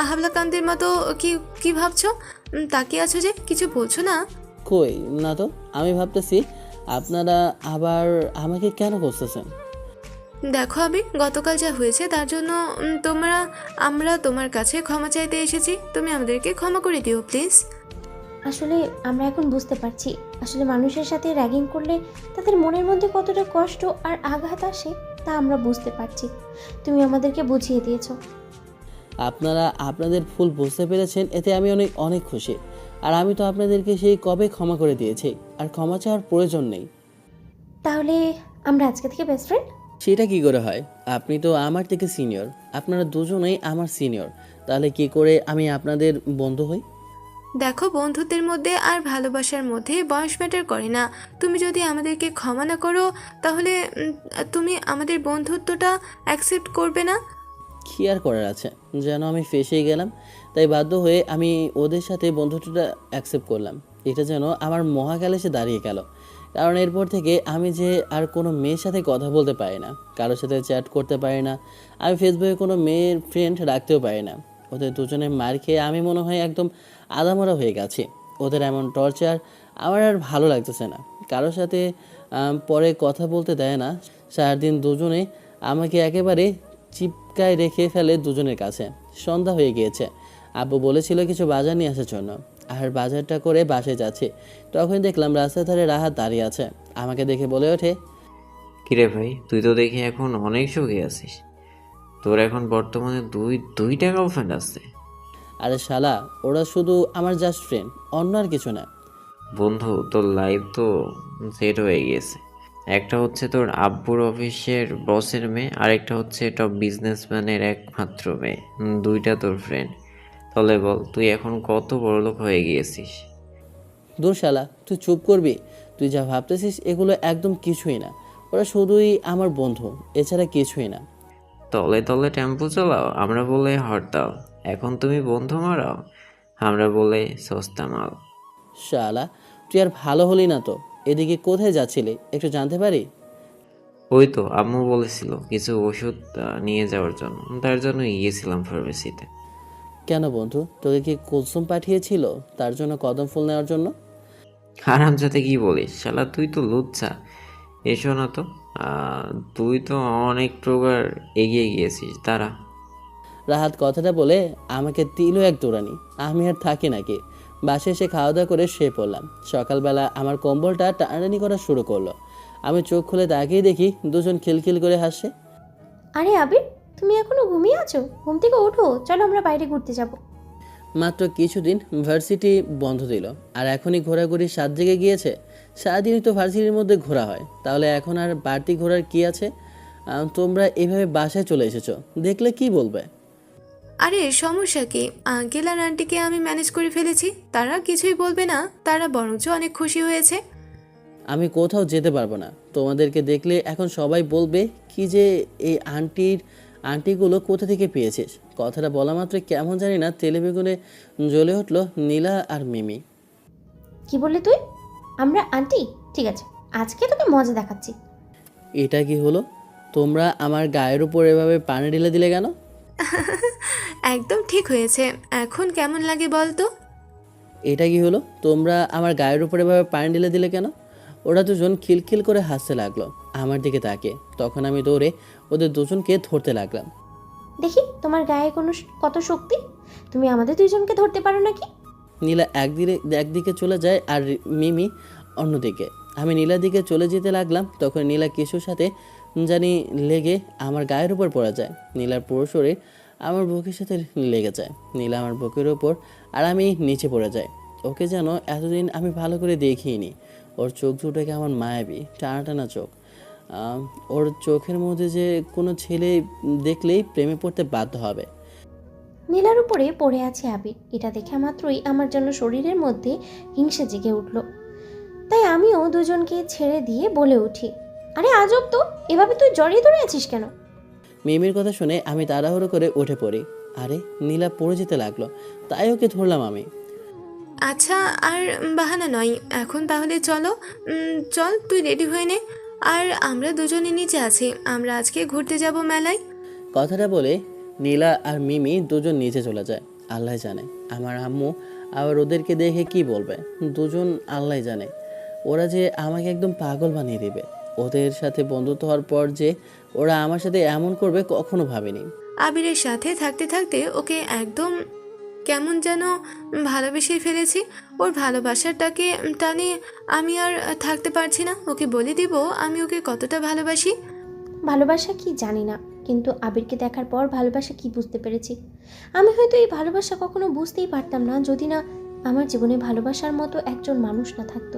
আহাবলা কান্দের মতো? কি কি ভাবছো? তাকিয়ে আছো যে, কিছু বলছো না? কই না তো, আমি ভাবতেছি আপনারা আবার আমাকে কেন করতেছেন। দেখো আবির, গতকাল যা হয়েছে তার জন্য আমরা তোমার কাছে ক্ষমা চাইতে এসেছি। তুমি আমাদেরকে ক্ষমা করে দিও প্লিজ। আসলে আমরা এখন বুঝতে পারছি, আসলে মানুষের সাথে র্যাগিং করলে তাদের মনের মধ্যে কতটা কষ্ট আর আঘাত আসে তা আমরা বুঝতে পারছি। তুমি আমাদেরকে বুঝিয়ে দিয়েছো। আপনারা আপনাদের ভুল বুঝতে পেরেছেন, এতে আমি অনেক অনেক খুশি। আর আমি তো আপনাদেরকে সেই কবে ক্ষমা করে দিয়েছি, আর ক্ষমা চাওয়ার প্রয়োজন নেই। তাহলে আমরা আজকে থেকে বেস্ট ফ্রেন্ড? সেটা কি করে হয়? আপনি তো আমার থেকে সিনিয়র, আপনারা দুজনেই আমার সিনিয়র। তাহলে কি করে আমি আপনাদের বন্ধু হই? দেখো, বন্ধুত্বের মধ্যে আর ভালোবাসার মধ্যে বয়স ম্যাটার করে না। তুমি যদি আমাদেরকে ক্ষমা না করো তাহলে তুমি আমাদের বন্ধুত্বটা অ্যাকসেপ্ট করবে না। কি আর করার আছে, যেন আমি ফেঁসেই গেলাম, তাই বাধ্য হয়ে আমি ওদের সাথে বন্ধুত্বটা অ্যাকসেপ্ট করলাম। এটা যেন আমার মহাকালে এসে দাঁড়িয়ে গেল। কারণ এরপর থেকে আমি যে আর কোনো মেয়ের সাথে কথা বলতে পারি না, কারোর সাথে চ্যাট করতে পারি না। আমি ফেসবুকে কোনো মেয়ের ফ্রেন্ড রাখতেও পারি না। ওদের দুজনের মার খেয়ে আমি মনে হয় একদম আধামরা হয়ে গেছি। ওদের এমন টর্চার আমার আর ভালো লাগতেছে না। কারোর সাথে পরে কথা বলতে দেয় না। সারাদিন দুজনে আমাকে একেবারে চিপকায় রেখে ফেলে দুজনের কাছে। সন্ধ্যা হয়ে গিয়েছে। আব্বু বলেছিল কিছু বাজার নিয়ে আসার জন্য, আর বাজারটা করে বাসে যাচ্ছে। তখন দেখলাম রাস্তার ধারে রাহাত দাঁড়িয়ে আছে। আমাকে দেখে বলে ওঠে, কিরে ভাই, তুই তো দেখি এখন অনেক সুখী আছিস। তোর এখন বর্তমানে দুইটা গার্লফ্রেন্ড আছে। আরে শালা, ওরা শুধু আমার জাস্ট ফ্রেন্ড, অন্য আর কিছু না। বন্ধু, তোর লাইফ তো সেট হয়ে গিয়েছে। একটা হচ্ছে তোর আব্বুর অফিসের বসের মেয়ে, আর একটা হচ্ছে টপ বিজনেসম্যানের একমাত্র মেয়ে। দুইটা তোর ফ্রেন্ড। তাহলে বল, তুই এখন কত বড়লোক হয়ে গিয়েছিস। দূর শালা, তুই চুপ করবি? তুই যা ভাবতেছিস এগুলো একদম কিছুই না। ওরা শুধুই আমার বন্ধু, এছাড়া কিছুই না। তলে তলে টেম্পো চালাও, আমরা বলে হরতাল। এখন তুমি বন্ধু মারাও, আমরা বলে সস্তা মাল। শালা, তুই আর ভালো হলি না তো। এদিকে কোথায় যাচ্ছিলি একটু জানতে পারি? ওই তো আম্মু বলেছিল কিছু ওষুধ নিয়ে যাওয়ার জন্য, তার জন্য গিয়েছিলাম ফার্মেসিতে। কেন বন্ধু, তোকে কি কুলসুম পাঠিয়েছিল তার জন্য কদম ফুল নেওয়ার জন্য? হারামজাদে কি বলিস শালা, তুই তো লুচ্ছা। এসো না তো, তুই তো অনেক প্রকার এগিয়ে গিয়েছিস, তারা। রাহাত কথাটা বলে আমাকে দিল এক দৌড়ানি। আমি আর থাকি নাকি। বাসে এসে খাওয়া দাওয়া করে শুয়ে পড়লাম। সকালবেলা আমার কম্বলটা টানাটানি করা শুরু করলো। আমি চোখ খুলে তাকিয়ে দেখি দুজন খিলখিল করে হাসছে। আরে আবির, তুমি এখনো ঘুমিয়ে আছো? ঘুম থেকে ওঠো, চলো আমরা বাইরে ঘুরতে যাব। মাত্র কিছুদিন ভার্সিটি বন্ধ দিল, আর এখনই ঘোরাঘুরির স্বাদ জেগে গিয়েছে। সারাদিনই তো ভার্সিটির মধ্যে ঘোরা হয়, তাহলে এখন আর বাড়তি ঘোরার কি আছে? তোমরা এভাবে বাসায় চলে এসেছো, দেখলে কি বলবে? আরে সমস্যা কি? আঙ্কেল আর আন্টিকে আমি ম্যানেজ করে ফেলেছি, তারা কিছুই বলবে না। তারা বরঞ্চ অনেক খুশি হয়েছে। আমি কোথাও যেতে পারবো না। তোমাদেরকে দেখলে এখন সবাই বলবে কি যে এই আন্টিগুলো কোথা থেকে পেয়েছিস। কথাটা বলা মাত্র কেমন জানি না তেলে বেগুনে জ্বলে উঠলো নীলা আর মিমি। কি বললি তুই? আমরা আন্টি? ঠিক আছে, আজকে তোকে মজা দেখাচ্ছি। এটা কি হলো? তোমরা আমার গায়ের উপর এভাবে পানি ঢেলে দিলে কেন? একদম ঠিক হয়েছে। এখন কেমন লাগে বল তো? এটা কি হলো? তোমরা আমার গায়ের উপর এভাবে পানি ঢেলে দিলে কেন? ওরা দুজন খিলখিল করে হাসতে লাগলো আমার দিকে তাকিয়ে। তখন আমি দৌড়ে ওদের দুজনকে ধরতে লাগলাম। দেখি তোমার গায়ে কত শক্তি, তুমি আমাদের দুইজনকে ধরতে পারো নাকি? নীলা একদিকে চলে যায় আর মিমি অন্যদিকে। আমি নীলার দিকে চলে যেতে লাগলাম, তখন নীলা কিছুর সাথে জানি লেগে আমার গায়ের উপর পড়ে যায়। নীলার পুরো শরীর আমার বুকের সাথে লেগে যায়। নীলা আমার বুকের ওপর আর আমি নিচে পড়ে যাই। ওকে যেন এতদিন আমি ভালো করে দেখিনি। ওর চোখ দুটো কেমন মায়াবী, টানা টানা চোখ। ওর চোখের মধ্যে যে কোনো ছেলে দেখলেই প্রেমে পড়তে বাধ্য হবে। নীলার উপরে পড়ে আছে আবির। এটা দেখা মাত্রই আমার জন্য শরীরের মধ্যে হিংসে জেগে উঠল। তাই আমিও দুজনকে ছেড়ে দিয়ে বলে উঠি, আরে আজব তো, এভাবে তুই জড়িয়ে ধরে আছিস কেন? মিমির কথা শুনে আমি তাড়াহুড়ো করে উঠে পড়ি। আরে নীলা পড়ে যেতে লাগলো, তাই ওকে ধরলাম আমি। আচ্ছা আর বাহানা নয়, এখন তাহলে চলো। চল, তুই রেডি হয়ে নে। আর আমরা দুজনে নিচে আছি, আমরা আজকে ঘুরতে যাব মেলায়। কথাটা বলে নীলা আর মিমি দুজন নিচে চলে যায়। আল্লাহ জানে আমার আম্মু আবার ওদেরকে দেখে কি বলবে। দুজন আল্লাহ জানে, ওরা যে আমাকে একদম পাগল বানিয়ে দিবে। ওদের সাথে বন্ধুত্ব হওয়ার পর যে ওরা আমার সাথে এমন করবে কখনো ভাবিনি। আবিরের সাথে থাকতে থাকতে ওকে একদম কেমন যেন ভালোবেসে ফেলেছি। ওর ভালোবাসাটাকে টানে আমি আর থাকতে পারছি না। ওকে বলে দিব আমি ওকে কতটা ভালোবাসি। ভালোবাসা কি জানি না, কিন্তু আবিরকে দেখার পর ভালোবাসা কি বুঝতে পেরেছি। আমি হয়তো এই ভালোবাসা কখনো বুঝতেই পারতাম না যদি না আমার জীবনে ভালোবাসার মতো একজন মানুষ না থাকতো।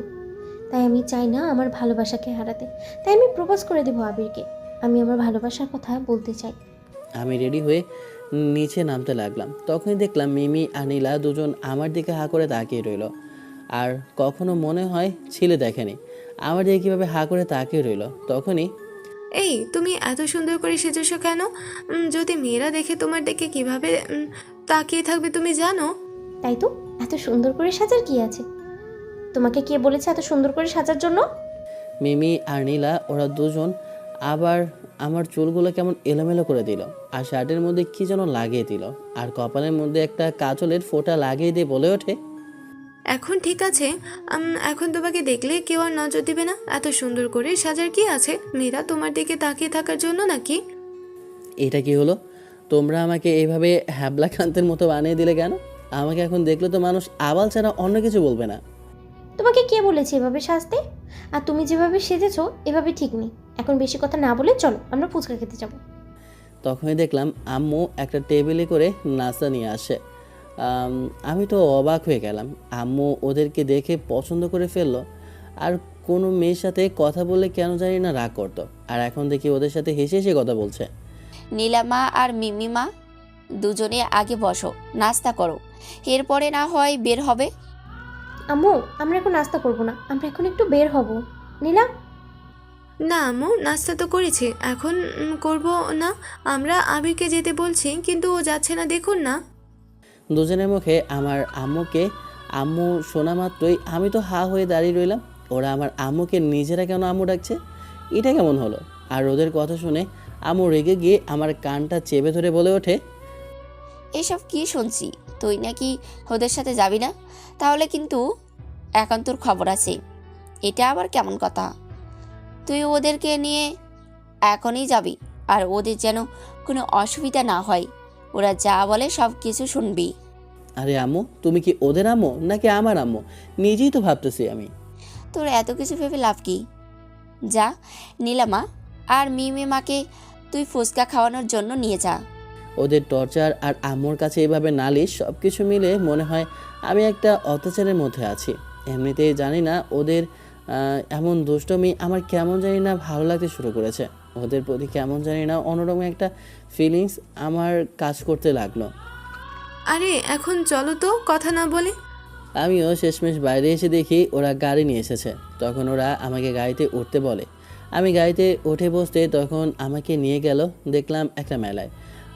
তাই আমি চাই না আমার ভালোবাসাকে হারাতে। তাই আমি প্রপোজ করে দেবো আবিরকে। আমি আমার ভালোবাসার কথা বলতে চাই। আমি রেডি হয়ে নিচে নামতে লাগলাম। তখনই দেখলাম মিমি আর নীলা দুজন আমার দিকে হা করে তাকিয়ে রইল। আর কখনো মনে হয় ছিলে দেখেনি আমার দিকে কীভাবে হা করে তাকিয়ে রইল। তখনই এই, তুমি এত সুন্দর করে সেজেছো কেন? যদি মেয়েরা দেখে তোমার দিকে কিভাবে তাকিয়ে থাকবে তুমি জানো? তাই তো, এত সুন্দর করে সাজার কি আছে? তোমাকে কে বলেছে এত সুন্দর করে সাজার জন্য? মিমি আর নীলা ওরা দুজন আবার আমার চুলগুলো কেমন এলোমেলো করে দিল, আর শার্টের মধ্যে কি যেন লাগিয়ে দিল, আর কপালের মধ্যে একটা কাজলের ফোঁটা লাগিয়ে দিয়ে বলে ওঠে, এখন ঠিক আছে, এখন তোমাকে দেখলে কেউ আর নজর দিবে না। এত সুন্দর করে সাজার কি আছে? মেয়েরা তোমার দিকে তাকিয়ে থাকার জন্য নাকি? এটা কি হলো? তোমরা আমাকে এইভাবে হ্যাবলা খান্তের মতো বানিয়ে দিলে কেন? আমাকে এখন দেখলে তো মানুষ আবাল ছাড়া অন্য কিছু বলবে না। তোমাকে কে বলেছে এভাবে সাজতে? আর তুমি যেভাবে সেজেছো এভাবে ঠিক নেই। এখন বেশি কথা না বলে চলো আমরা ফুচকা খেতে যাবো। তখনই দেখলাম আম্মু একটা টেবিলে করে নাস্তা নিয়ে আসে। আমি তো অবাক হয়ে গেলাম। আম্মু ওদেরকে দেখে পছন্দ করে ফেললো। আর কোনো মেয়ের সাথে কথা বললে কেন জানি না রাগ করতো, আর এখন দেখি ওদের সাথে হেসে হেসে কথা বলছে। নীলামা আর মিমিমা দুজনে আগে বসো, নাস্তা করো, এরপরে না হয় বের হবে। আম্মু, আমরা এখন নাস্তা করবো না, আমরা এখন একটু বের হব। নীলা, না আম্মু, নাস্তা তো করেছি, এখন করব না। আমরা আবিরকে যেতে বলছি কিন্তু ও যাচ্ছে না, দেখুন না। দুজনের মুখে আমার আম্মুকে আম্মু শোনা মাত্রই আমি তো হা হয়ে দাঁড়িয়ে রইলাম। ওরা আমার আম্মুকে নিজেরা কেন আম্মু ডাকছে? এটা কেমন হলো? আর ওদের কথা শুনে আম্মু রেগে গিয়ে আমার কানটা চেপে ধরে বলে ওঠে, এসব কি শুনছি? তুই নাকি ওদের সাথে যাবি না? তাহলে কিন্তু এখন তোর খবর আছে। এটা আবার কেমন কথা? তুই ওদেরকে নিয়ে এখনই যাবি, আর ওদের যেন কোনো অসুবিধা না হয়। ওরা যা বলে সব কিছু শুনবি। আরে আম্মু, তুমি কি ওদের আম্মু নাকি আমার আম্মু? নিজেই তো ভাবতেছি আমি। তোর এত কিছু ভেবে লাভ কি? যা, নীলামা আর মিমিমাকে তুই ফুচকা খাওয়ানোর জন্য নিয়ে যা। ওদের টর্চার আর আম্মুর কাছে এভাবে নালিশ সব কিছু মিলে মনে হয় আমি একটা অত্যাচারের মধ্যে আছি। এমনিতেই জানি না ওদের এমন দুষ্টমি আমার কেমন জানি না ভালো লাগতে শুরু করেছে। ওদের প্রতি কেমন জানি না অন্যরকম একটা ফিলিংস আমার কাজ করতে লাগলো। আরে এখন চলো তো, কথা না বলে। আমিও শেষমেশ বাইরে এসে দেখি ওরা গাড়ি নিয়ে এসেছে। তখন ওরা আমাকে গাড়িতে উঠতে বলে। আমি গাড়িতে উঠে বসতে তখন আমাকে নিয়ে গেল দেখলাম একটা মেলায়।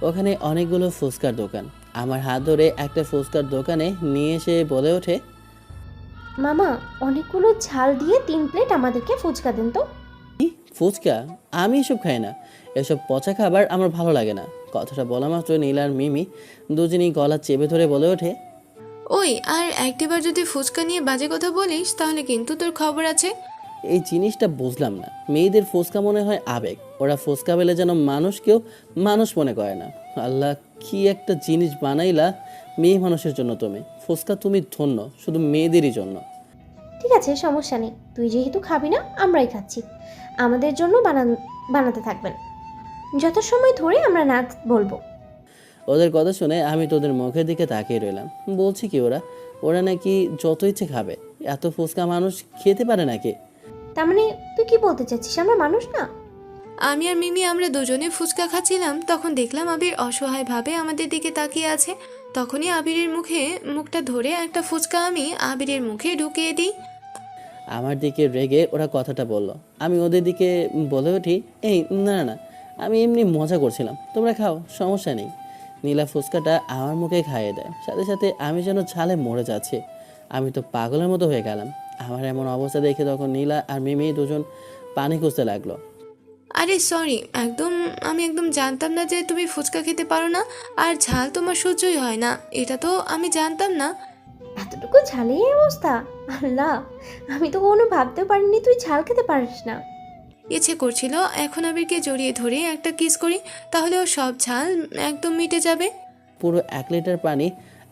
ওখানে অনেকগুলো ফুচকার দোকান। আমার হাত ধরে একটা ফুচকার দোকানে নিয়ে এসে বলে ওঠে, মামা অনেকগুলো ঝাল দিয়ে 3 প্লেট আমাদেরকে ফুচকা দেন তো। ফুচকা? আমি এসব খাই না, এসব পচা খাবার আমার ভালো লাগে না। কথাটা বলা মাত্র নীলা আর মিমি দুজনেই গলা চেপে ধরে বলে ওঠে, ওই, আর একটিবার যদি ফুচকা নিয়ে বাজে কথা বলিস তাহলে কিন্তু তোর খবর আছে। এই জিনিসটা বুঝলাম না। মেয়েদের ফুচকা মনে হয় আবেগ, ওরা ফুচকা পেলে যেন মানুষকেও মানুষ মনে করে না। আল্লাহ, কি একটা জিনিস বানাইলা মেয়ে মানুষের জন্য। তুমি ফুচকা তুমি ধন্য, শুধু মেয়েদেরই জন্য। ঠিক আছে, সমস্যা নেই, তুই যেহেতু খাবি না আমরাই খাচ্ছি। আমাদের জন্য বানাতে থাকবেন, যত সময় ধরে আমরা না বলবো। ওদের কথা শুনে আমি তোদের মুখের দিকে তাকিয়ে রইলাম। বলছি কি ওরা ওরা নাকি যত ইচ্ছে খাবে? এত ফুচকা মানুষ খেতে পারে নাকি? তার মানে তুই কি বলতে চাচ্ছিস আমরা মানুষ না? আমি আর মিমি আমরা দুজনে ফুচকা খাচ্ছিলাম, তখন দেখলাম আবির অসহায়ভাবে আমাদের দিকে তাকিয়ে আছে। তখনই আবিরের মুখটা ধরে একটা ফুচকা আমি আবিরের মুখে ঢুকিয়ে দিই। আমার দিকে রেগে ওরা কথাটা বলল। আমি ওদের দিকে বলে উঠি, এই না না, আমি এমনি মজা করছিলাম, তোমরা খাও, সমস্যা নেই। নীলা ফুচকাটা আমার মুখে খাইয়ে দেয়, সাথে সাথে আমি যেন ঝালে মরে যাচ্ছি। আমি তো পাগলের মতো হয়ে গেলাম। আমার এমন অবস্থা দেখে তখন নীলা আর মিমি দুজন পানি খুঁজতে লাগলো। আরে সরি, আমি একদম জানতাম না যে তুমি ফুচকা খেতে পারো না আর ঝাল তোমার সহ্যই হয় না, এটা তো আমি জানতাম না। এতটুকু ঝালেই এই অবস্থা? আল্লাহ, আমি তো কখনো ভাবতেও পারিনি তুই ঝাল খেতে পারিস না। ইচ্ছে করছিল এখন আবিরকে জড়িয়ে ধরে একটা কিস করি, তাহলে ও সব ঝাল একদম মিটে যাবে। পুরো 1 লিটার পানি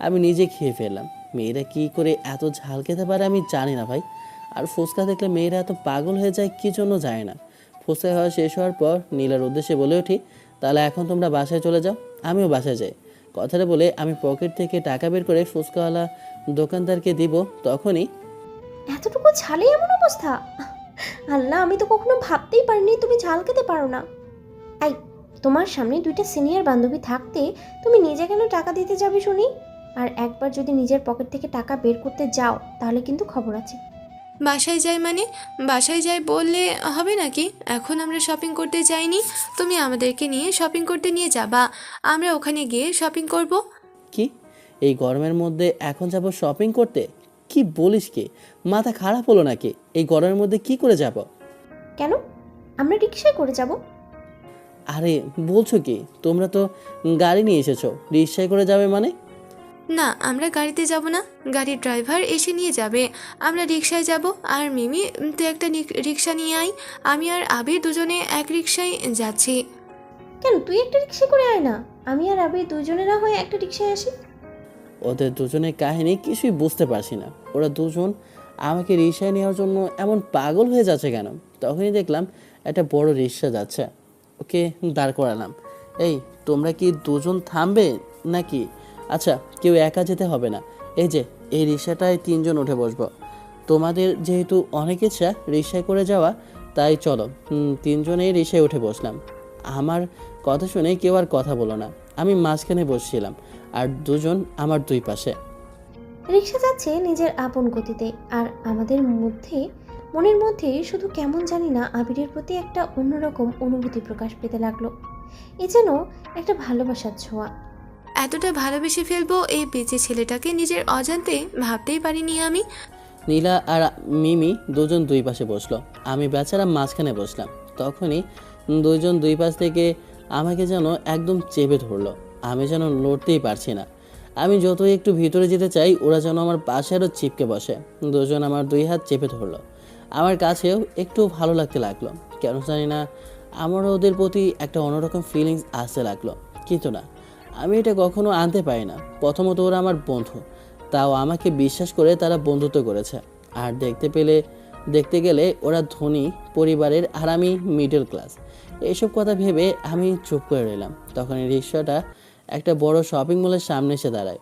আমি নিজে খেয়ে ফেললাম। মেয়েরা কি করে এত ঝাল খেতে পারে আমি জানি না ভাই। আর ফুচকা দেখলে মেয়েরা এত পাগল হয়ে যায় কি জন্য যায় না। ফুচকা খাওয়া শেষ হওয়ার পর নীলার উদ্দেশ্যে বলে উঠি, তাহলে এখন তোমরা বাসায় চলে যাও, আমিও বাসায় যাই। কথাটা বলে আমি পকেট থেকে টাকা বের করে ফুচকাওয়ালা দোকানদারকে দিব। তখনই এতটুকু ঝালেই এমন অবস্থা? আল্লাহ, আমি তো কখনো ভাবতেই পারিনি তুমি ঝাল খেতে পারো না। এই, তোমার সামনে 2টা সিনিয়র বান্ধবী থাকতে তুমি নিজে কেন টাকা দিতে যাবে শুনি? আর একবার যদি নিজের পকেট থেকে টাকা বের করতে যাও তাহলে কিন্তু খবর আছে। বাসায় যাই মানে? বাসায় যাই বললে হবে নাকি? এখন আমরা শপিং করতে যাইনি, তুমি আমাদেরকে নিয়ে শপিং করতে নিয়ে যাবা, আমরা ওখানে গিয়ে শপিং করব। কি এই গরমের মধ্যে এখন যাব শপিং করতে? কি বলিস কি, মাথা খারাপ হলো নাকি? এই গরমের মধ্যে কি করে যাব? কেন? আমরা রিকশায় করে যাব। আরে বলছো কি, তোমরা তো গাড়ি নিয়ে এসেছো, রিক্সায় করে যাবে মানে? না, আমরা গাড়িতে যাব না, গাড়ির ড্রাইভার এসে নিয়ে যাবে, আমরা রিক্সায় যাব। আর মিমি, তুই একটা রিক্সা নিয়ে আয়, আমি আর আবির দুজনে এক রিক্সায় যাচ্ছি। কেন, তুই একটা রিকশা করে আয় না, আমি আর আবি দুজনে না হয়ে একটা রিকশায় আসি। ওদের দুজনের কাহিনী কিছুই বুঝতে পারছি না। ওরা দুজন আমাকে রিক্সায় নেওয়ার জন্য এমন পাগল হয়ে যাচ্ছে কেন? তখনই দেখলাম একটা বড় রিক্সা যাচ্ছে, ওকে দাঁড় করালাম। এই তোমরা কি দুজন থামবে নাকি? আচ্ছা, কেউ একা যেতে হবে না, এই যে এই রিক্সাটায় 3 জন উঠে বসবো। তোমাদের যেহেতু অনেক ইচ্ছা রিক্সায় করে যাওয়া, তাই চলো 3 জনেই রিক্সায় উঠে বসলাম। আমার কথা শুনে কেউ আর কথা বলো না। আমি মাঝখানে বসছিলাম আর দুজন আমার দুই পাশে। রিকশা যাচ্ছে নিজের আপন গতিতে, আর আমাদের মনের মধ্যে শুধু কেমন জানি না আবিরের প্রতি একটা অন্যরকম অনুভূতি প্রকাশ পেতে লাগলো। এ যেন একটা ভালোবাসার ছোঁয়া। এতটা ভালোবেসে ফেলবো এই বেঁচে ছেলেটাকে নিজের অজান্তে ভাবতেই পারিনি আমি। নীলা আর মিমি দুজন দুই পাশে বসলো, আমি বেচারা মাঝখানে বসলাম। তখনই দুজন দুই পাশ থেকে আমাকে যেন একদম চেপে ধরলো। আমি যেন লড়তেই পারছি না। আমি যতই একটু ভিতরে যেতে চাই, ওরা যেন আমার পাশে আরও চিপকে বসে। দুজন আমার 2 হাত চেপে ধরলো। আমার কাছেও একটু ভালো লাগতে লাগলো, কেন জানি না আমারও ওদের প্রতি একটা অন্যরকম ফিলিংস আসতে লাগলো। কিন্তু না, আমি এটা কখনো আনতে পারি না। প্রথমত ওরা আমার বন্ধু, তাও আমাকে বিশ্বাস করে তারা বন্ধুত্ব করেছে। আর দেখতে গেলে ওরা ধনী পরিবারের আর আমি মিডল ক্লাস। এইসব কথা ভেবে আমি চুপ করে রইলাম। তখন এই রিক্সাটা একটা বড় শপিং মলের সামনে এসে দাঁড়ায়।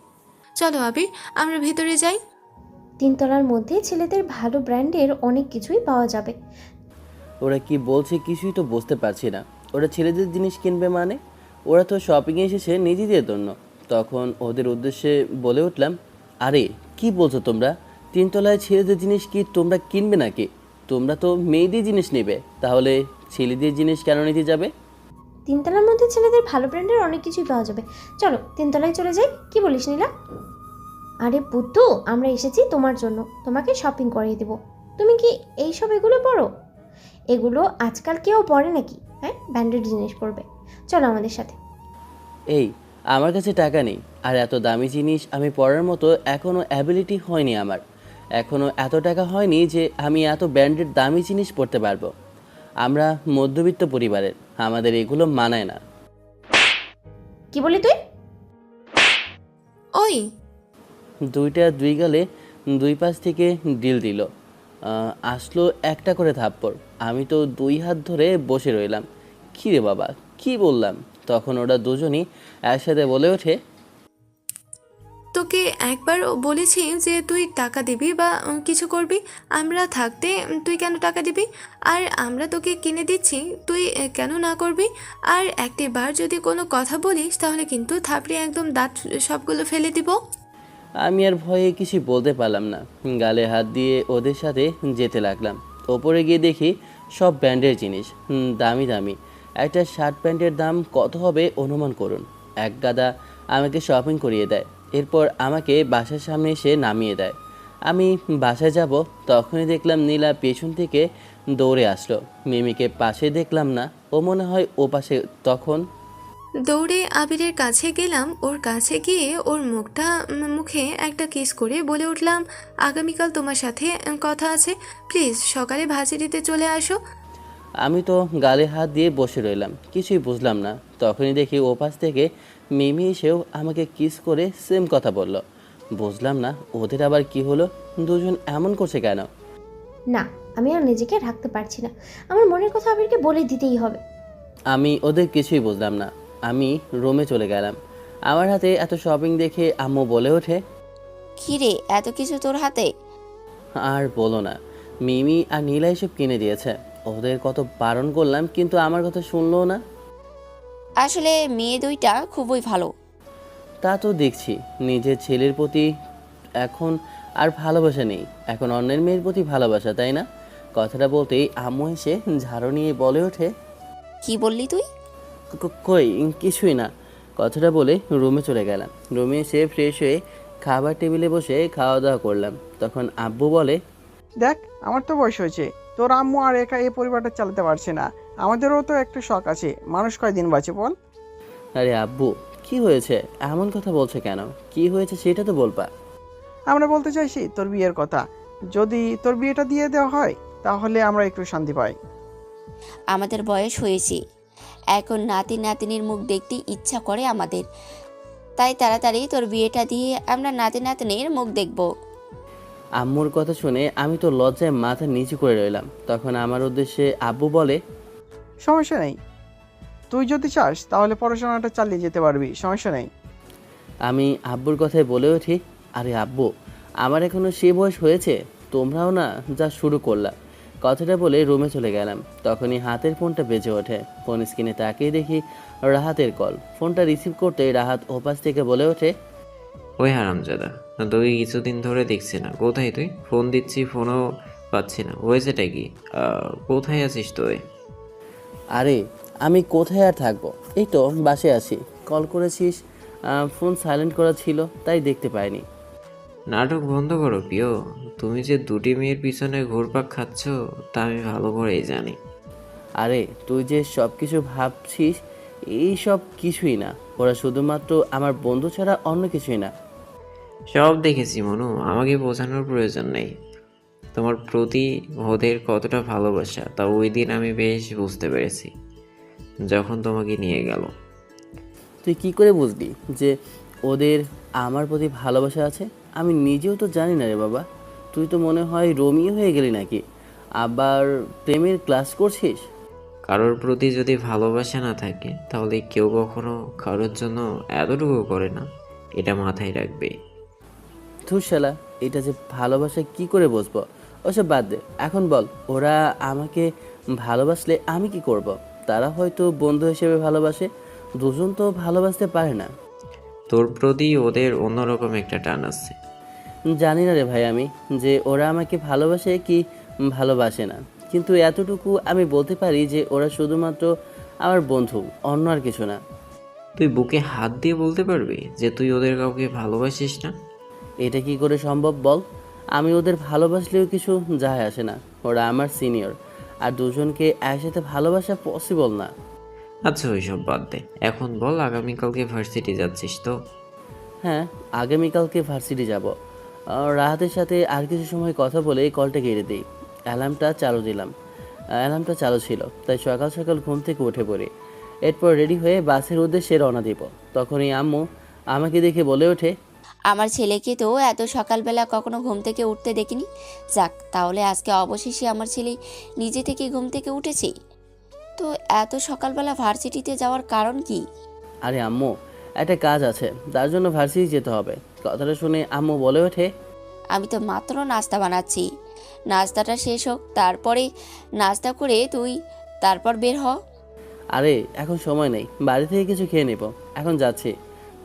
চলো আবির, আমরা ভিতরে যাই। 3 তলার মধ্যে ছেলেদের ভালো ব্র্যান্ডের অনেক কিছুই পাওয়া যাবে। ওরা কি বলছে কিছুই তো বুঝতে পারছি না। ওরা ছেলেদের জিনিস কিনবে মানে? ওরা তো শপিংয়ে এসেছে নিজেদের জন্য। তখন ওদের উদ্দেশ্যে বলে উঠলাম, আরে কি বলছো তোমরা? 3 তলায় ছেলেদের জিনিস কি তোমরা কিনবে নাকি? তোমরা তো মেয়েদের জিনিস নেবে, তাহলে ছেলেদের জিনিস কেন নিতে যাবে? 3 তলার মধ্যে ছেলেদের ভালো ব্র্যান্ডের অনেক কিছুই পাওয়া যাবে, চলো 3 তলায় চলে যাই। কি বলিস নীলা? আরে বুদ্ধু, আমরা এসেছি তোমার জন্য, তোমাকে শপিং করিয়ে দেব। তুমি কি এগুলো পরো? এগুলো আজকাল কেউ পরে নাকি? হ্যাঁ, ব্র্যান্ডেড জিনিস পরবে, চলো আমাদের সাথে। এই আমার কাছে টাকা নেই, আর এত দামি জিনিস আমি পরার মতো এখনও অ্যাবিলিটি হয়নি আমার। এখনও এত টাকা হয়নি যে আমি এত ব্র্যান্ডেড দামি জিনিস পরতে পারবো। আমরা মধ্যবিত্ত পরিবারের, আমাদের এগুলো মানায় না। কি বলি তুই? ওই, দুইটা দুই গালে 2 পাশ থেকে ডিল দিল। আসলো একটা করে থাপ্পড়। আমি তো 2 হাত ধরে বসে রইলাম। কী রে বাবা, কি বললাম? তখন ওরা দুজনই একসাথে বলে ওঠে, তোকে একবার বলেছি যে তুই টাকা দিবি বা কিছু করবি, আমরা থাকতে তুই কেন টাকা দিবি? আর আমরা তোকে কিনে দিচ্ছি, তুই কেন না করবি? আর একটিবার যদি কোনো কথা বলিস তাহলে কিন্তু থাপড়ে একদম দাঁত সবগুলো ফেলে দিব। আমি আর ভয়ে কিছু বলতে পারলাম না, গালে হাত দিয়ে ওদের সাথে যেতে লাগলাম। ওপরে গিয়ে দেখি সব ব্র্যান্ডের জিনিস, দামি দামি। একটা শার্ট প্যান্টের দাম কত হবে অনুমান করুন। এক গাদা আমাকে শপিং করিয়ে দেয়, এরপর আমাকে বাসার সামনে এসে নামিয়ে দেয়। আমি বাসায় যাব তখনই দেখলাম নীলা পেছন থেকে দৌড়ে আসলো। মিমিকে পাশে দেখলাম না, ও মনে হয় ও পাশে। তখন দৌড়ে আবিরের কাছে গেলাম, ওর কাছে গিয়ে ওর মুখে একটা কিস করে বলে উঠলাম, আগামীকাল তোমার সাথে কথা আছে, প্লিজ সকালে ভার্সিটিতে চলে আসো। আমি তো গালে হাত দিয়ে বসে রইলাম, কিছুই বুঝলাম না। তখনই দেখি ওপাশ থেকে মিমি এসেও আমাকে কিস করে সেম কথা বলল। বুঝলাম না ওদের আবার কি হলো, দুজন এমন করছে কেন? না, আমি আর নিজেকে রাখতে পারছি না, আমার মনের কথা আবিরকে বলে দিতেই হবে। আমি ওদের কিছুই বুঝলাম না। আমি রুমে চলে গেলাম। আমার হাতে এত শপিং দেখে আম্মু বলে ওঠে, কী রে, এত কিছু তোর হাতে? আর বলো না, মিমি আর নীলা এসব কিনে দিয়েছে। ওদের কত বারণ করলাম কিন্তু আমার কথা শুনলো না। আসলে মেয়ে দুইটা খুবই ভালো। তা তো দেখছি, নিজের ছেলের প্রতি এখন আর ভালোবাসা নেই, এখন অন্যের মেয়ের প্রতি ভালোবাসা, তাই না? কথাটা বলতেই আম্মু এসে ঝাড়ু নিয়ে বলে ওঠে, কি বললি তুই? কই কিছুই না। কথাটা বলে রুমে চলে গেলাম। রুমে এসে ফ্রেশ হয়ে খাবার টেবিলে বসে খাওয়া দাওয়া করলাম। তখন আব্বু বলে, দেখ, আমার তো বয়স হয়েছে, তোর আম্মু আর একা এই পরিবারটা চালাতে পারছে না। আমাদেরও তো একটা শখ আছে, মানুষ কয়দিন বাঁচে বল? আরে আব্বু কি হয়েছে, এমন কথা বলছে কেন? কি হয়েছে সেটা তো বলবা। আমরা বলতে চাইছি তোর বিয়ের কথা। যদি তোর বিয়েটা দিয়ে দেওয়া হয় তাহলে আমরা একটু শান্তি পাই। আমাদের বয়স হয়েছে, এখন নাতি নাতনির মুখ দেখতে ইচ্ছা করে আমাদের, তাই তাড়াতাড়ি তোর বিয়েটা দিয়ে আমরা নাতি নাতনির মুখ দেখব। আম্মুর কথা শুনে আমি তো লজ্জায় মাথা নিচু করে রইলাম। তখন আমার উদ্দেশ্যে আব্বু বলে, সমস্যা নেই, তুই যদি চাস তাহলে পড়াশোনাটা চালিয়ে যেতে পারবি, সমস্যা নেই। আমি আব্বুর কথায় বলে উঠি, আরে আব্বু, আমার এখনো সে বয়স হয়েছে, তোমরাও না যা শুরু করলা। কথাটা বলে রুমে চলে গেলাম। তখনই হাতের ফোনটা বেজে ওঠে। ফোন স্ক্রিনে তাকিয়ে দেখি রাহাতের কল। ফোনটা রিসিভ করতে রাহাত ওপাশ থেকে বলে ওঠে, ওই হারামজাদা, তোকে কিছুদিন ধরে দেখছি না, কোথায় তুই? ফোন দিচ্ছি, ফোনও পাচ্ছি না, হয়েছেটা কি? কোথায় আছিস তুই? আরে আমি কোথায় আর থাকবো, এই তো বাসে আছি। কল করেছিস, ফোন সাইলেন্ট করা ছিল তাই দেখতে পাইনি। নাটক বন্ধ করো প্রিয়, তুমি যে দুটি মেয়ের পিছনে ঘুরপাক খাচ্ছ তা আমি ভালো করেই জানি। আরে তুই যে সব কিছু ভাবছিস এই সব কিছুই না, ওরা শুধুমাত্র আমার বন্ধু ছাড়া অন্য কিছুই না। সব দেখেছি মনু, আমাকে বোঝানোর প্রয়োজন নেই তোমার প্রতি ওদের কতটা ভালোবাসা, তা ওই দিন আমি বেশ বুঝতে পেরেছি যখন তোমাকে নিয়ে গেল। তুই কি করে বুঝলি যে ওদের আমার প্রতি ভালোবাসা আছে? আমি নিজেও তো জানি না রে বাবা। তুই তো মনে হয় রোমিও হয়ে গেলি নাকি, আবার প্রেমের ক্লাস করছিস? কারোর প্রতি যদি ভালোবাসা না থাকে তাহলে কেউ কখনো কারোর জন্য এতটুকু করে না, এটা মাথায় রাখবে। ধুর শালা, এটা যে ভালোবাসা কি করে বুঝবো? ওসব বাদ দে, এখন বল ওরা আমাকে ভালোবাসলে আমি কি করব? তারা হয়তো বন্ধু হিসেবে ভালোবাসে, দুজন তো ভালোবাসতে পারে না। তোর প্রতি ওদের অন্যরকম একটা টান আছে। জানি না রে ভাই আমি যে ওরা আমাকে ভালোবাসে কি ভালোবাসে না, কিন্তু এতটুকু আমি বলতে পারি যে ওরা শুধুমাত্র আমার বন্ধু, অন্য আর কিছু না। তুই বুকে হাত দিয়ে বলতে পারবি যে তুই ওদের কাউকে ভালোবাসিস না? এটা কি করে সম্ভব বল? আমি ওদের ভালোবাসলেও কিছু যায় আসে না, ওরা আমার সিনিয়র, আর দুজনকে একসাথে ভালোবাসা পসিবল না। আচ্ছা ওইসব বাদ দে, এখন বল আগামীকালকে ভার্সিটি যাচ্ছিস তো? হ্যাঁ, আগামীকালকে ভার্সিটি যাব। রাহাতের সাথে আর কিছু সময় কথা বলে কলটা কেটে দিই। অ্যালার্মটা চালু দিলাম, অ্যালার্মটা চালু ছিল, তাই সকাল সকাল ঘুম থেকে উঠে পড়ি। এরপর রেডি হয়ে বাসের উদ্দেশ্যে রওনা দিব। তখনই আম্মু আমাকে দেখে বলে ওঠে, আমার ছেলেকে তো এত সকালবেলা কখনো ঘুম থেকে উঠতে দেখিনি। যাক, তাহলে আজকে অবশেষে আমার ছেলে নিজে থেকে ঘুম থেকে উঠেছে। তো এত সকালবেলা ভার্সিটিতে যাওয়ার কারণ কি? আরে আম্মু, একটা কাজ আছে, তার জন্য ভার্সিটি যেতে হবে। কথাটা শুনে আম্মু বলে ওঠে, আমি তো মাত্র নাস্তা বানাচ্ছি, নাস্তাটা শেষ হোক, তারপরে নাস্তা করে তুই তারপর বের হ। আরে এখন সময় নেই, বাড়ি থেকে কিছু খেয়ে নেব, এখন যাচ্ছি।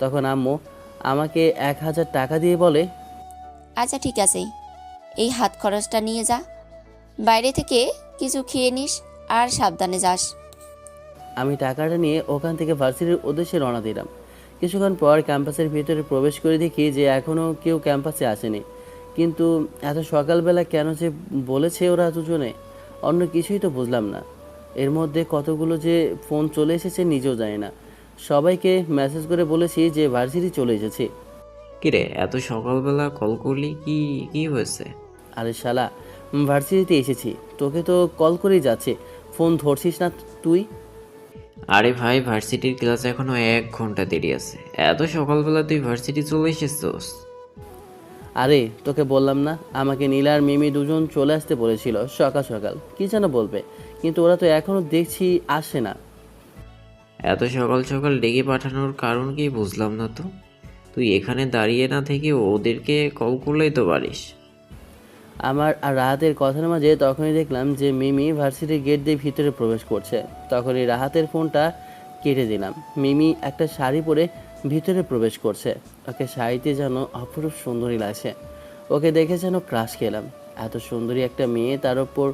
তখন আম্মু আমাকে 1000 টাকা দিয়ে বলে, আচ্ছা ঠিক আছে, এই হাত খরচটা নিয়ে যা, বাইরে থেকে কিছু খেয়ে নিস আর সাবধানে যাস। আমি টাকাটা নিয়ে ওখান থেকে ভার্সিটির উদ্দেশ্যে রওনা দিলাম। কিছুক্ষণ পর ক্যাম্পাসের ভিতরে প্রবেশ করে দেখি যে এখনও কেউ ক্যাম্পাসে আসেনি। কিন্তু এত সকালবেলা কেন যে বলেছে ওরা দুজনে, অন্য কিছুই তো বুঝলাম না। এর মধ্যে কতগুলো যে ফোন চলে এসেছে নিজেও জানি না। সবাইকে মেসেজ করে বলেছি যে ভার্সিটি চলে এসেছি। কিরে, এত সকালবেলা কল করলি, কি কি হয়েছে? আরে শালা, ভার্সিটিতে এসেছি, তোকে তো কল করেই যাচ্ছে, ফোন ধরছিস না তুই। আরে ভাই, ভার্সিটির ক্লাস এখনো 1 ঘন্টা দেরি আছে, এত সকালবেলা তুই ভার্সিটি চলে এসেছিস? আরে তোকে বললাম না, আমাকে নীলা আর মিমি দুজন চলে আসতে বলেছিল সকাল সকাল, কি যেন বলবে, কিন্তু ওরা তো এখনও দেখছি আসে না। এত সকাল সকাল ডেকে পাঠানোর কারণ কি বুঝলাম না তো। তুই এখানে দাঁড়িয়ে না থেকে ওদেরকে কল করলেই তো পারিস। আমার আর রাহাতের কথার মাঝে তখনই দেখলাম যে মিমি ভার্সিটির গেট দিয়ে ভিতরে প্রবেশ করছে। তখনই রাহাতের ফোনটা কেটে দিলাম। মিমি একটা শাড়ি পরে ভিতরে প্রবেশ করছে, ওকে শাড়িতে যেন অপরূপ সুন্দরী লাগছে। ওকে দেখে যেন ক্রাশ খেলাম, এত সুন্দরী একটা মেয়ে, তার ওপর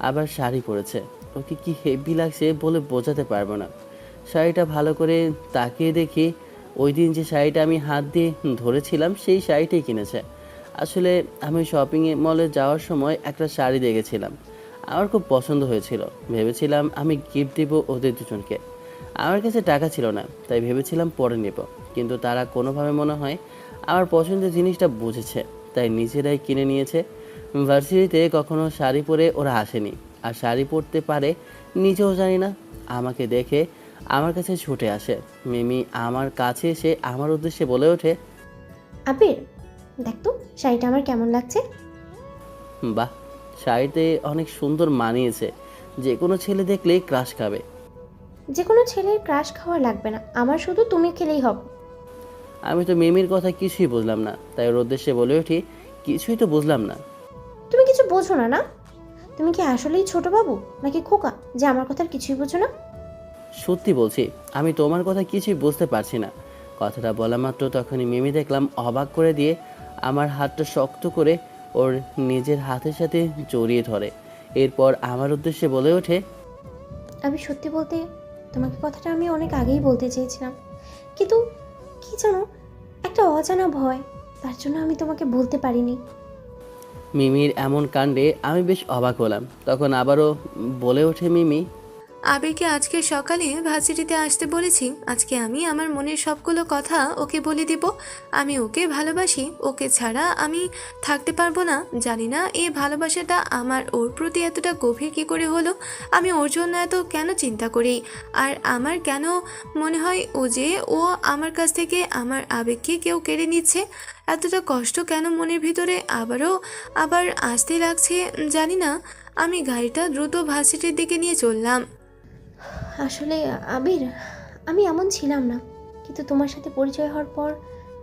আবার শাড়ি পরেছে, ওকে কি হেভি লাগছে বলে বোঝাতে পারবো না। শাড়িটা ভালো করে তাকিয়ে দেখি ওই দিন যে শাড়িটা আমি হাত দিয়ে ধরেছিলাম সেই শাড়িটাই কিনেছে। আসলে আমি শপিং মলে যাওয়ার সময় একটা শাড়ি দেখেছিলাম, আমার খুব পছন্দ হয়েছিল। ভেবেছিলাম আমি গিফট দেবো ওদের দুজনকে। আমার কাছে টাকা ছিল না, তাই ভেবেছিলাম পরে নেব, কিন্তু তারা কোনোভাবে মনে হয় আমার পছন্দের জিনিসটা বুঝেছে, তাই নিজেরাই কিনে নিয়েছে। ভার্সিটিতে কখনো শাড়ি পরে ওরা আসেনি, আর শাড়ি পরতে পারে নিজেও জানি না। আমাকে দেখে আমার কাছে ছুটে আসে। মিমি আমার কাছে এসে আমার উদ্দেশ্যে বলে ওঠে, আবির, দেখ তো শাড়িটা আমার কেমন লাগছে। বাহ, শাড়িতে অনেক সুন্দর মানিয়েছে, যে কোনো ছেলে দেখলেই ক্রাশ খাবে। যে কোনো ছেলের ক্রাশ খাওয়া লাগবে না, আমার শুধু তুমি খেলেই হবে। আমি তো মিমির কথা কিছুই বুঝলাম না, তাই ওর উদ্দেশ্যে বলে উঠি, কিছুই তো বুঝলাম না। তুমি কিছু বোঝো না না? তুমি কি আসলেই ছোট বাবু নাকি খোকা যে আমার কথার কিছুই বোঝো না? সত্যি বলছি, আমি তোমার কথা কিছুই বুঝতে পারছি না। কথাটা বলা মাত্র তখনই মিমি দেখলাম অবাক করে দিয়ে আমার হাতটা শক্ত করে ওর নিজের হাতের সাথে জড়িয়ে ধরে। এরপর আমার উদ্দেশ্যে বলে ওঠে, আমি সত্যি বলতে তোমাকে কথাটা আমি অনেক আগেই বলতে চেয়েছিলাম, কিন্তু কি জানো, একটা অজানা ভয়, তার জন্য আমি তোমাকে বলতে পারিনি। মিমির এমন কাণ্ডে আমি বেশ অবাক হলাম। তখন আবারও বলে ওঠে মিমি, আবিরকে আজকে সকালে ভার্সিটিতে আসতে বলেছি, আজকে আমি আমার মনের সবগুলো কথা ওকে বলে দিব। আমি ওকে ভালোবাসি, ওকে ছাড়া আমি থাকতে পারবো না। জানি না এই ভালোবাসাটা আমার ওর প্রতি এতটা গভীর কী করে হলো। আমি ওর জন্য এত কেন চিন্তা করি, আর আমার কেন মনে হয় ও আমার কাছ থেকে আমার আবেগকে কেউ কেড়ে নিচ্ছে। এতটা কষ্ট কেন মনের ভিতরে আবার আসতে লাগছে জানি না। আমি গাড়িটা দ্রুত ভার্সিটির দিকে নিয়ে চললাম। আসলে আবির, আমি এমন ছিলাম না, কিন্তু তোমার সাথে পরিচয় হওয়ার পর,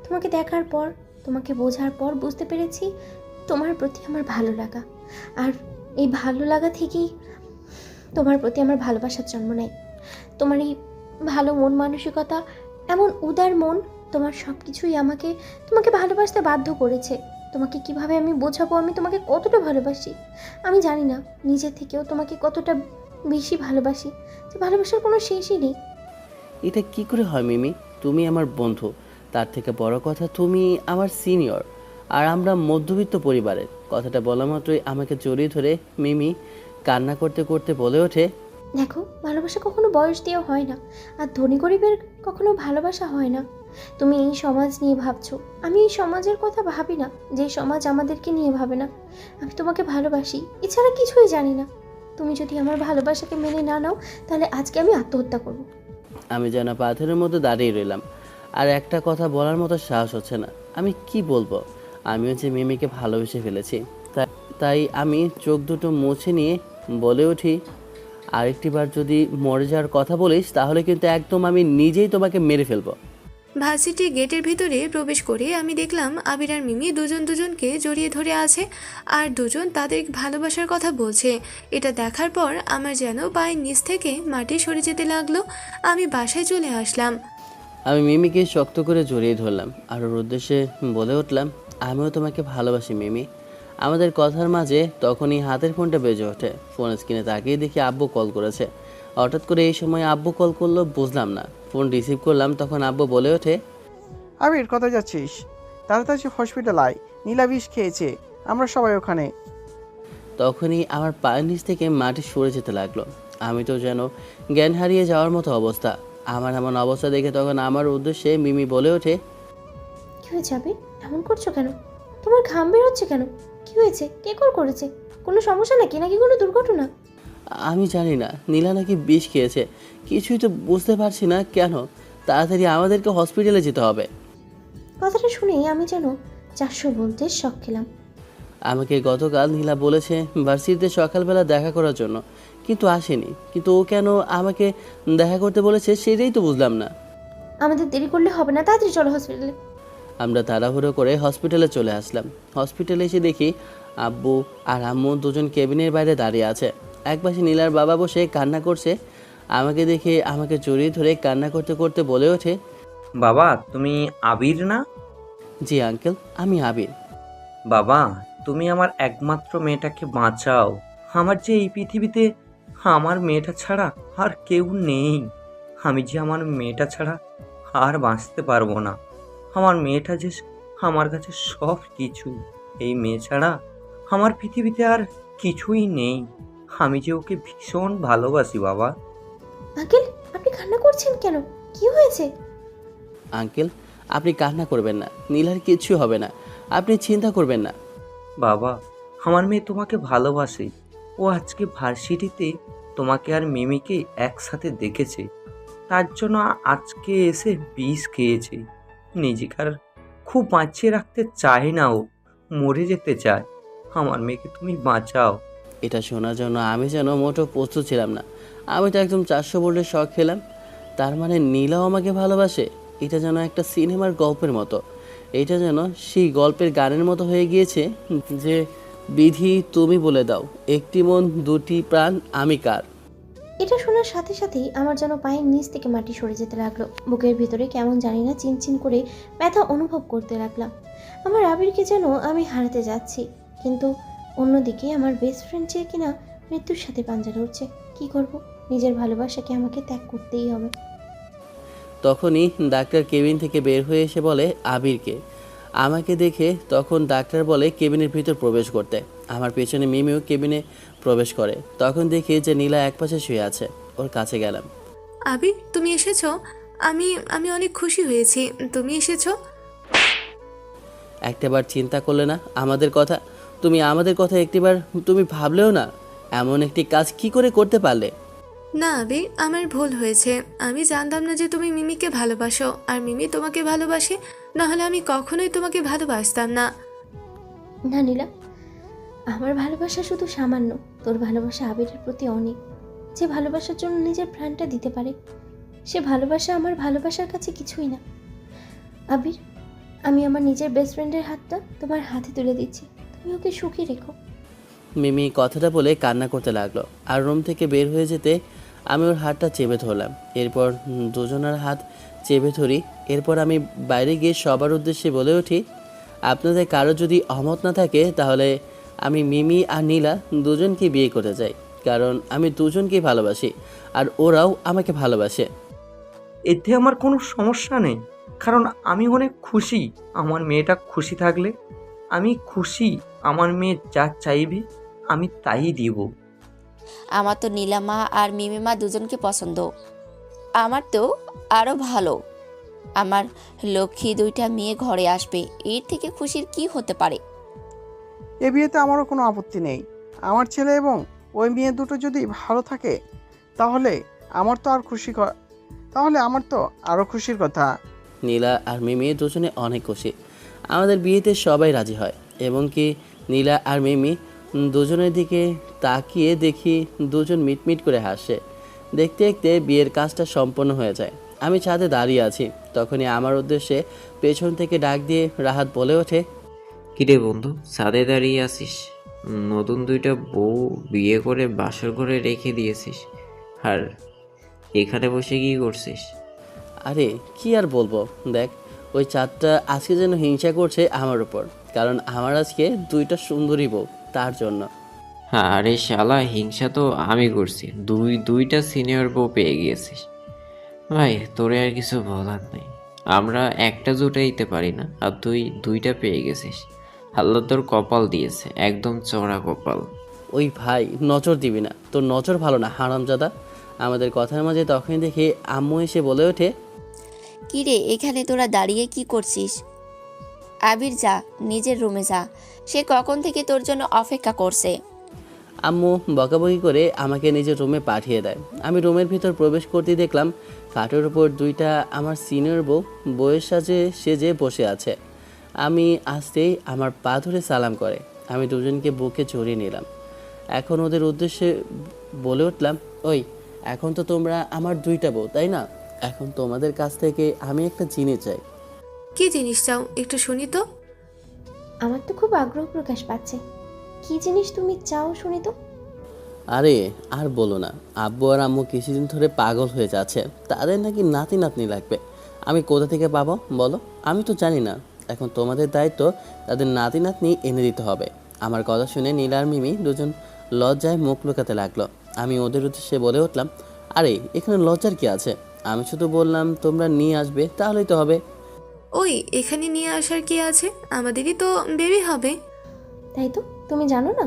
তোমাকে দেখার পর, তোমাকে বোঝার পর বুঝতে পেরেছি তোমার প্রতি আমার ভালো লাগা। আর এই ভালো লাগা থেকেই তোমার প্রতি আমার ভালোবাসার জন্ম নেয়। তোমার এই ভালো মন মানসিকতা, এমন উদার মন, তোমার সব কিছুই তোমাকে ভালোবাসতে বাধ্য করেছে। তোমাকে কিভাবে আমি বোঝাবো আমি তোমাকে কতটা ভালোবাসি। আমি জানি না নিজের থেকেও তোমাকে কতটা বেশি ভালোবাসি, যে ভালোবাসার কোনো শেষই নেই। এটা কি করে হয় মিমি? তুমি আমার বন্ধু, তার থেকে বড় কথা তুমি আমার সিনিয়র, আর আমরা মধ্যবিত্ত পরিবারের। কথাটা বলা মাত্রই আমাকে জড়িয়ে ধরে মিমি কান্না করতে করতে বলে ওঠে, দেখো, ভালোবাসা কখনো বয়স দিয়েও হয় না, আর ধনী গরিবের কখনো ভালোবাসা হয় না। তুমি এই সমাজ নিয়ে ভাবছো, আমি এই সমাজের কথা ভাবি না, যে সমাজ আমাদেরকে নিয়ে ভাবে না। আমি তোমাকে ভালোবাসি, এছাড়া কিছুই জানি না। তুমি যদি আমার ভালোবাসাকে মেনে না নাও, তাহলে আজকে আমি আত্মহত্যা করব। আমি যেন পাথরের মধ্যে দাঁড়িয়ে রইলাম, আর একটা কথা বলার মতো সাহস হচ্ছে না। আমি কি বলবো? আমিও যে মিমিকে ভালোবেসে ফেলেছি। তাই আমি চোখ দুটো মুছে নিয়ে বলে উঠি, আরেকটি বার যদি মরে যাওয়ার কথা বলিস তাহলে কিন্তু একদম আমি নিজেই তোমাকে মেরে ফেলবো। ভার্সিটির গেটের ভিতরে প্রবেশ করে আমি দেখলাম আবির আর মিমি দুজনকে জড়িয়ে ধরে আছে আর দুজন তাদের ভালোবাসার কথা বলছে। এটা দেখার পর আমার যেন পায়ের নিচ থেকে মাটি সরে যেতে লাগলো। আমি বাসায় চলে আসলাম। আমি মিমিকে শক্ত করে জড়িয়ে ধরলাম আর ওর উদ্দেশ্যে বলে উঠলাম, আমিও তোমাকে ভালোবাসি মিমি। আমাদের কথার মাঝে তখনই হাতের ফোনটা বেজে ওঠে। ফোন স্ক্রিনে তাকিয়ে দেখি আব্বু কল করেছে। হঠাৎ করে এই সময় আব্বু কল করলো বুঝলাম না। ফোন রিসিভ করলাম, তখন আব্বু বলে ওঠে, আবির কোথায় যাচ্ছিস? তাড়াতাড়ি হসপিটাল আয়, নীলা বিষ খেয়েছে, আমরা সবাই ওখানে। তখনই আমার পায়ের নিচ থেকে মাটি সরে যেতে লাগলো। আমি তো যেন জ্ঞান হারিয়ে যাওয়ার মতো অবস্থা। আমার এমন অবস্থা দেখে তখন আমার উদ্দেশ্যে মিমি বলে ওঠে, কি হয়েছে আবির? এমন করছো কেন? তোমার ঘাম বের হচ্ছে কেন? কি হয়েছে? কে কল করেছে? কোনো সমস্যা নাকি কোনো দুর্ঘটনা? আমি জানি না, নীলা নাকি বিষ খেয়েছে। কিছুই তো বুঝতে পারছি না কেন। তাড়াতাড়ি আমাদেরকে হসপিটালে যেতে হবে। কথাটা শুনেই আমি যেন 400 বলতে শখ খেলাম। আমাকে গতকাল নীলা বলেছে ভার্সিটিতে সকালবেলা দেখা করার জন্য, কিন্তু আসেনি। কিন্তু ও কেন আমাকে দেখা করতে বলেছে সেটাই তো বুঝলাম না। আমাদের দেরি করলে হবে না, তাড়াতাড়ি চলো হসপিটালে। আমরা তাড়াহুড়ো করে হসপিটালে চলে আসলাম। হসপিটালে এসে দেখি আব্বু আর আম্মু দুজন কেবিনের বাইরে দাঁড়িয়ে আছে। একপাশে নীলার বাবা বসে কান্না করছে। আমাকে দেখে আমাকে জড়িয়ে ধরে কান্না করতে করতে বলে ওঠে, বাবা তুমি আবির না? জি আঙ্কেল, আমি আবির। বাবা তুমি আমার একমাত্র মেয়েটাকে বাঁচাও। আমার যে এই পৃথিবীতে আমার মেয়েটা ছাড়া আর কেউ নেই। আমি যে আমার মেয়েটা ছাড়া আর বাঁচতে পারবো না। আমার মেয়েটা যে আমার কাছে সব কিছু। এই মেয়ে ছাড়া আমার পৃথিবীতে আর কিছুই নেই। আমি যে ওকে ভীষণ ভালোবাসি বাবা। আঙ্কেল, আপনি কান্না করছেন কেন? কি হয়েছে? আঙ্কেল, আপনি কান্না করবেন না, নীলার কিচ্ছু হবে না, আপনি চিন্তা করবেন না। বাবা আমার মেয়ে তোমাকে ভালোবাসে। ও আজকে ভার্সিটিতে তোমাকে আর মিমিকে একসাথে দেখেছে, তার জন্য আজকে এসে বিষ খেয়েছে। নিজেকে আর খুব বাঁচিয়ে রাখতে চায় না, ও মরে যেতে চায়। আমার মেয়েকে তুমি বাঁচাও। এটা শোনার জন্য আমি যেন মোটো প্রস্তুত ছিলাম না। আমি তো একদম 400 বোল্টের শখ খেলাম। তার মানে নীলাও আমাকে ভালোবাসে? এটা যেন একটা সিনেমার গল্পের মতো। এটা যেন সেই গল্পের গানের মতো হয়ে গিয়েছে যে, বিধি তুমি বলে দাও, একটি মন দুটি প্রাণ আমি কার। এটা শোনার সাথে সাথেই আমার যেন পায়ের নিচ থেকে মাটি সরে যেতে লাগলো। বুকের ভিতরে কেমন জানি না চিনচিন করে ব্যথা অনুভব করতে লাগলাম। আমার আবিরকে যেন আমি হারাতে যাচ্ছি, কিন্তু অন্যদিকে আমার বেস্ট ফ্রেন্ড যে কিনা মৃত্যুর সাথে পাঞ্জা লড়ছে। কি করব? নিজের ভালোবাসাকে আমাকে ত্যাগ করতেই হবে। তখনই ডাক্তার কেবিন থেকে বের হয়ে এসে বলে আবিরকে। আমাকে দেখে তখন ডাক্তার বলে কেবিনের ভিতর প্রবেশ করতে। আমার পেছনে মিমিও কেবিনে প্রবেশ করে। তখন দেখি যে নীলা একপাশে শুয়ে আছে। ওর কাছে গেলাম। আবির, তুমি এসেছো? আমি আমি অনেক খুশি হয়েছি তুমি এসেছো। একটাবার চিন্তা করলে না আমাদের কথা? তুমি আমাদের কথা একটিবার তুমি ভাবলেও না? এমন একটি কাজ কি করে করতে পারলে? না আবির, আমার ভুল হয়েছে। আমি জানতাম না যে তুমি মিমিকে ভালোবাসো আর মিমি তোমাকে ভালোবাসে। নাহলে আমি কখনোই তোমাকে ভালোবাসতাম না। না নীলা, আমার ভালোবাসা শুধু সামান্য, তোর ভালোবাসা আবিরের প্রতি অনেক। যে ভালোবাসার জন্য নিজের প্রাণটা দিতে পারে, সে ভালোবাসা আমার ভালোবাসার কাছে কিছুই না। আবির, আমি আমার নিজের বেস্ট ফ্রেন্ডের হাতটা তোমার হাতে তুলে দিচ্ছি, তুমি ওকে সুখী রেখো। মিমি কথাটা বলে কান্না করতে লাগলো। আর রুম থেকে বের হয়ে যেতে আমি ওর হাতটা চেপে ধরলাম। এরপর দুজনের হাত চেপে ধরি। এরপর আমি বাইরে গিয়ে সবার উদ্দেশ্যে বলে উঠি, আপনাদের কারো যদি অমত না থাকে তাহলে আমি মিমি আর নীলা দুজনকে বিয়ে করতে চাই। কারণ আমি দুজনকেই ভালোবাসি আর ওরাও আমাকে ভালোবাসে। এতে আমার কোনো সমস্যা নেই, কারণ আমি অনেক খুশি। আমার মেয়েটা খুশি থাকলে আমি খুশি। আমার মেয়ে যা চাইবে আমি তাই দিব। আমার তো নীলামা আর মিমিমা দুজনকে পছন্দ। আমার তো আরও ভালো, আমার লক্ষ্মী দুইটা মেয়ে ঘরে আসবে। এর থেকে খুশির কি হতে পারে? এ বিয়েতে আমারও কোনো আপত্তি নেই। আমার ছেলে এবং ওই মেয়ে দুটো যদি ভালো থাকে তাহলে আমার তো আরও খুশির কথা। নীলা আর মিমি দুজনে অনেক খুশি। আমাদের বিয়েতে সবাই রাজি হয় এবং কি নীলা আর মিমি দুজনের দিকে তাকিয়ে দেখি দুজন মিটমিট করে হাসে। দেখতে দেখতে বিয়ের কাজটা সম্পন্ন হয়ে যায়। আমি ছাদে দাঁড়িয়ে আছি। তখনই আমার উদ্দেশ্যে পেছন থেকে ডাক দিয়ে রাহাত বলে ওঠে, কিরে বন্ধু, ছাদে দাঁড়িয়ে আছিস? নতুন দুইটা বউ বিয়ে করে বাসর ঘরে রেখে দিয়েছিস, আর এখানে বসে কি করছিস? আরে কি আর বলবো, দেখ ওই চাঁদটা আজকে যেন হিংসা করছে আমার উপর, কারণ আমার আজকে দুইটা সুন্দরী বউ, তার জন্য। আরে শালা, হিংসা তো আমি করছি, দুইটা সিনিয়র বউ পেয়ে গিয়েছিস। ভাই তোরে আর কিছু বলার নেই, আমরা একটা জুটাইতে পারি না, আর তুই দুইটা পেয়ে গেছিস। আল্লাহ তোর কপাল দিয়েছে, একদম চড়া কপাল। ওই ভাই নজর দিবি না, তোর নজর ভালো না হারামজাদা। আমাদের কথার মাঝে তখনই দেখে আম্মু এসে বলে ওঠে, কিরে এখানে তোরা দাঁড়িয়ে কি করছিস? আবির যা, নিজের রুমে যা, সে কখন থেকে তোর জন্য অপেক্ষা করছে। আম্মু বকাবকি করে আমাকে নিজের রুমে পাঠিয়ে দেয়। আমি রুমের ভিতর প্রবেশ করতেই দেখলাম খাটের উপর দুইটা আমার সিনিয়র বউ বউয়ের সাজে সেজে বসে আছে। আমি আসতেই আমার পা ধরে সালাম করে আমি দুজনকে বুকে জড়িয়ে নিলাম। এখন ওদের উদ্দেশ্যে বলে উঠলাম, ওই এখন তো তোমরা আমার দুইটা বউ, তাই না? এখন তোমাদের কাছ থেকে আমি একটা জিনিস চাই। কি জিনিস চাও একটু শুনি তো। আমার তো খুব আগ্রহ প্রকাশ পাচ্ছে। কি জিনিস তুমি চাও শুনি তো। আরে আর বলো না, আব্বু আর আম্মু কিছুদিন ধরে পাগল হয়ে যাচ্ছে, তাদের নাকি নাতি নাতনি লাগবে। আমি কোথা থেকে পাবো বলো? আমি তো জানি না। এখন তোমাদের দায়িত্ব তাদের নাতি নাতনি এনে দিতে হবে। আমার কথা শুনে নীলা আর মিমি দুজন লজ্জায় মুখ লুকাতে লাগলো। আমি ওদের উদ্দেশ্যে বলে উঠলাম, আরে এখানে লজ্জার কি আছে? আমি শুধু বললাম তোমরা নিয়ে আসবে, তাহলেই তো হবে। ওই এখানে নিয়ে আসার কি আছে, আমাদেরই তো বেবি হবে। তাই তো, তুমি জানো না?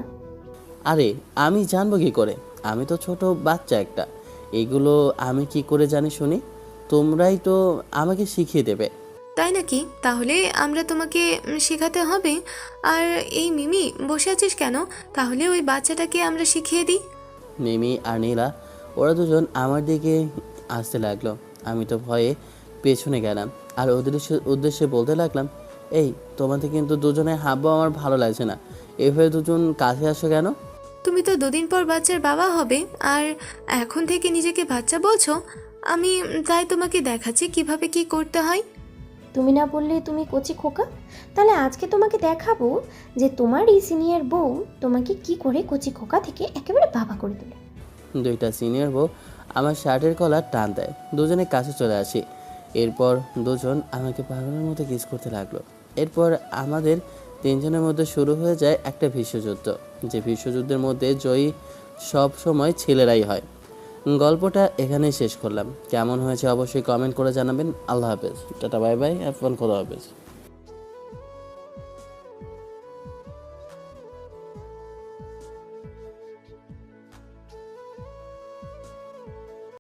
আরে আমি জানবো কি করে? আমি তো ছোট বাচ্চা একটা, এগুলো আমি কি করে জানি শুনি? তোমরাই তো আমাকে শিখিয়ে দেবে। তাই নাকি? তাহলে আমরা তোমাকে শেখাতে হবে। আর এই মিমি বসে আছিস কেন? তাহলে ওই বাচ্চাটাকে আমরা শিখিয়ে দিই। মিমি আর নীলা ওরা দুজন আমার দিকে আসতে লাগলো। আমি তো ভয়ে পেছনে গেলাম আর ওদের উদ্দেশ্যে বলতে লাগলাম, এই তোমাদের কিন্তু দুজনের হাবভাব আমার ভালো লাগছে না, এভাবে দুজন কাছে আসো কেন? তুমি তো দুদিন পর বাচ্চার বাবা হবে, আর এখন থেকে নিজেকে বাচ্চা বলছো। আমি তাই তোমাকে দেখাচ্ছি কিভাবে কি করতে হয়। তুমি না বললে তুমি কচি খোকা? তাহলে আজকে তোমাকে দেখাবো যে তোমার এই সিনিয়র বউ তোমাকে কি করে কচি খোকা থেকে একেবারে বাবা করে তোলে। দুইটা সিনিয়র বউ আমার শার্টের কলার টান দেয়, দুজনে কাছে চলে আসি। এরপর দুজন আমাকে পাগলের মতো কিস করতে লাগলো। এরপর আমাদের তিনজনের মধ্যে শুরু হয়ে যায় একটা বিশ্বযুদ্ধ, যে বিশ্বযুদ্ধের মধ্যে জয়ী সব সময় ছেলেরাই হয়। গল্পটা এখানেই শেষ করলাম। কেমন হয়েছে অবশ্যই কমেন্ট করে জানাবেন। আল্লাহ হাফেজ, টাটা বাই বাই, এখন খোদা হাফেজ।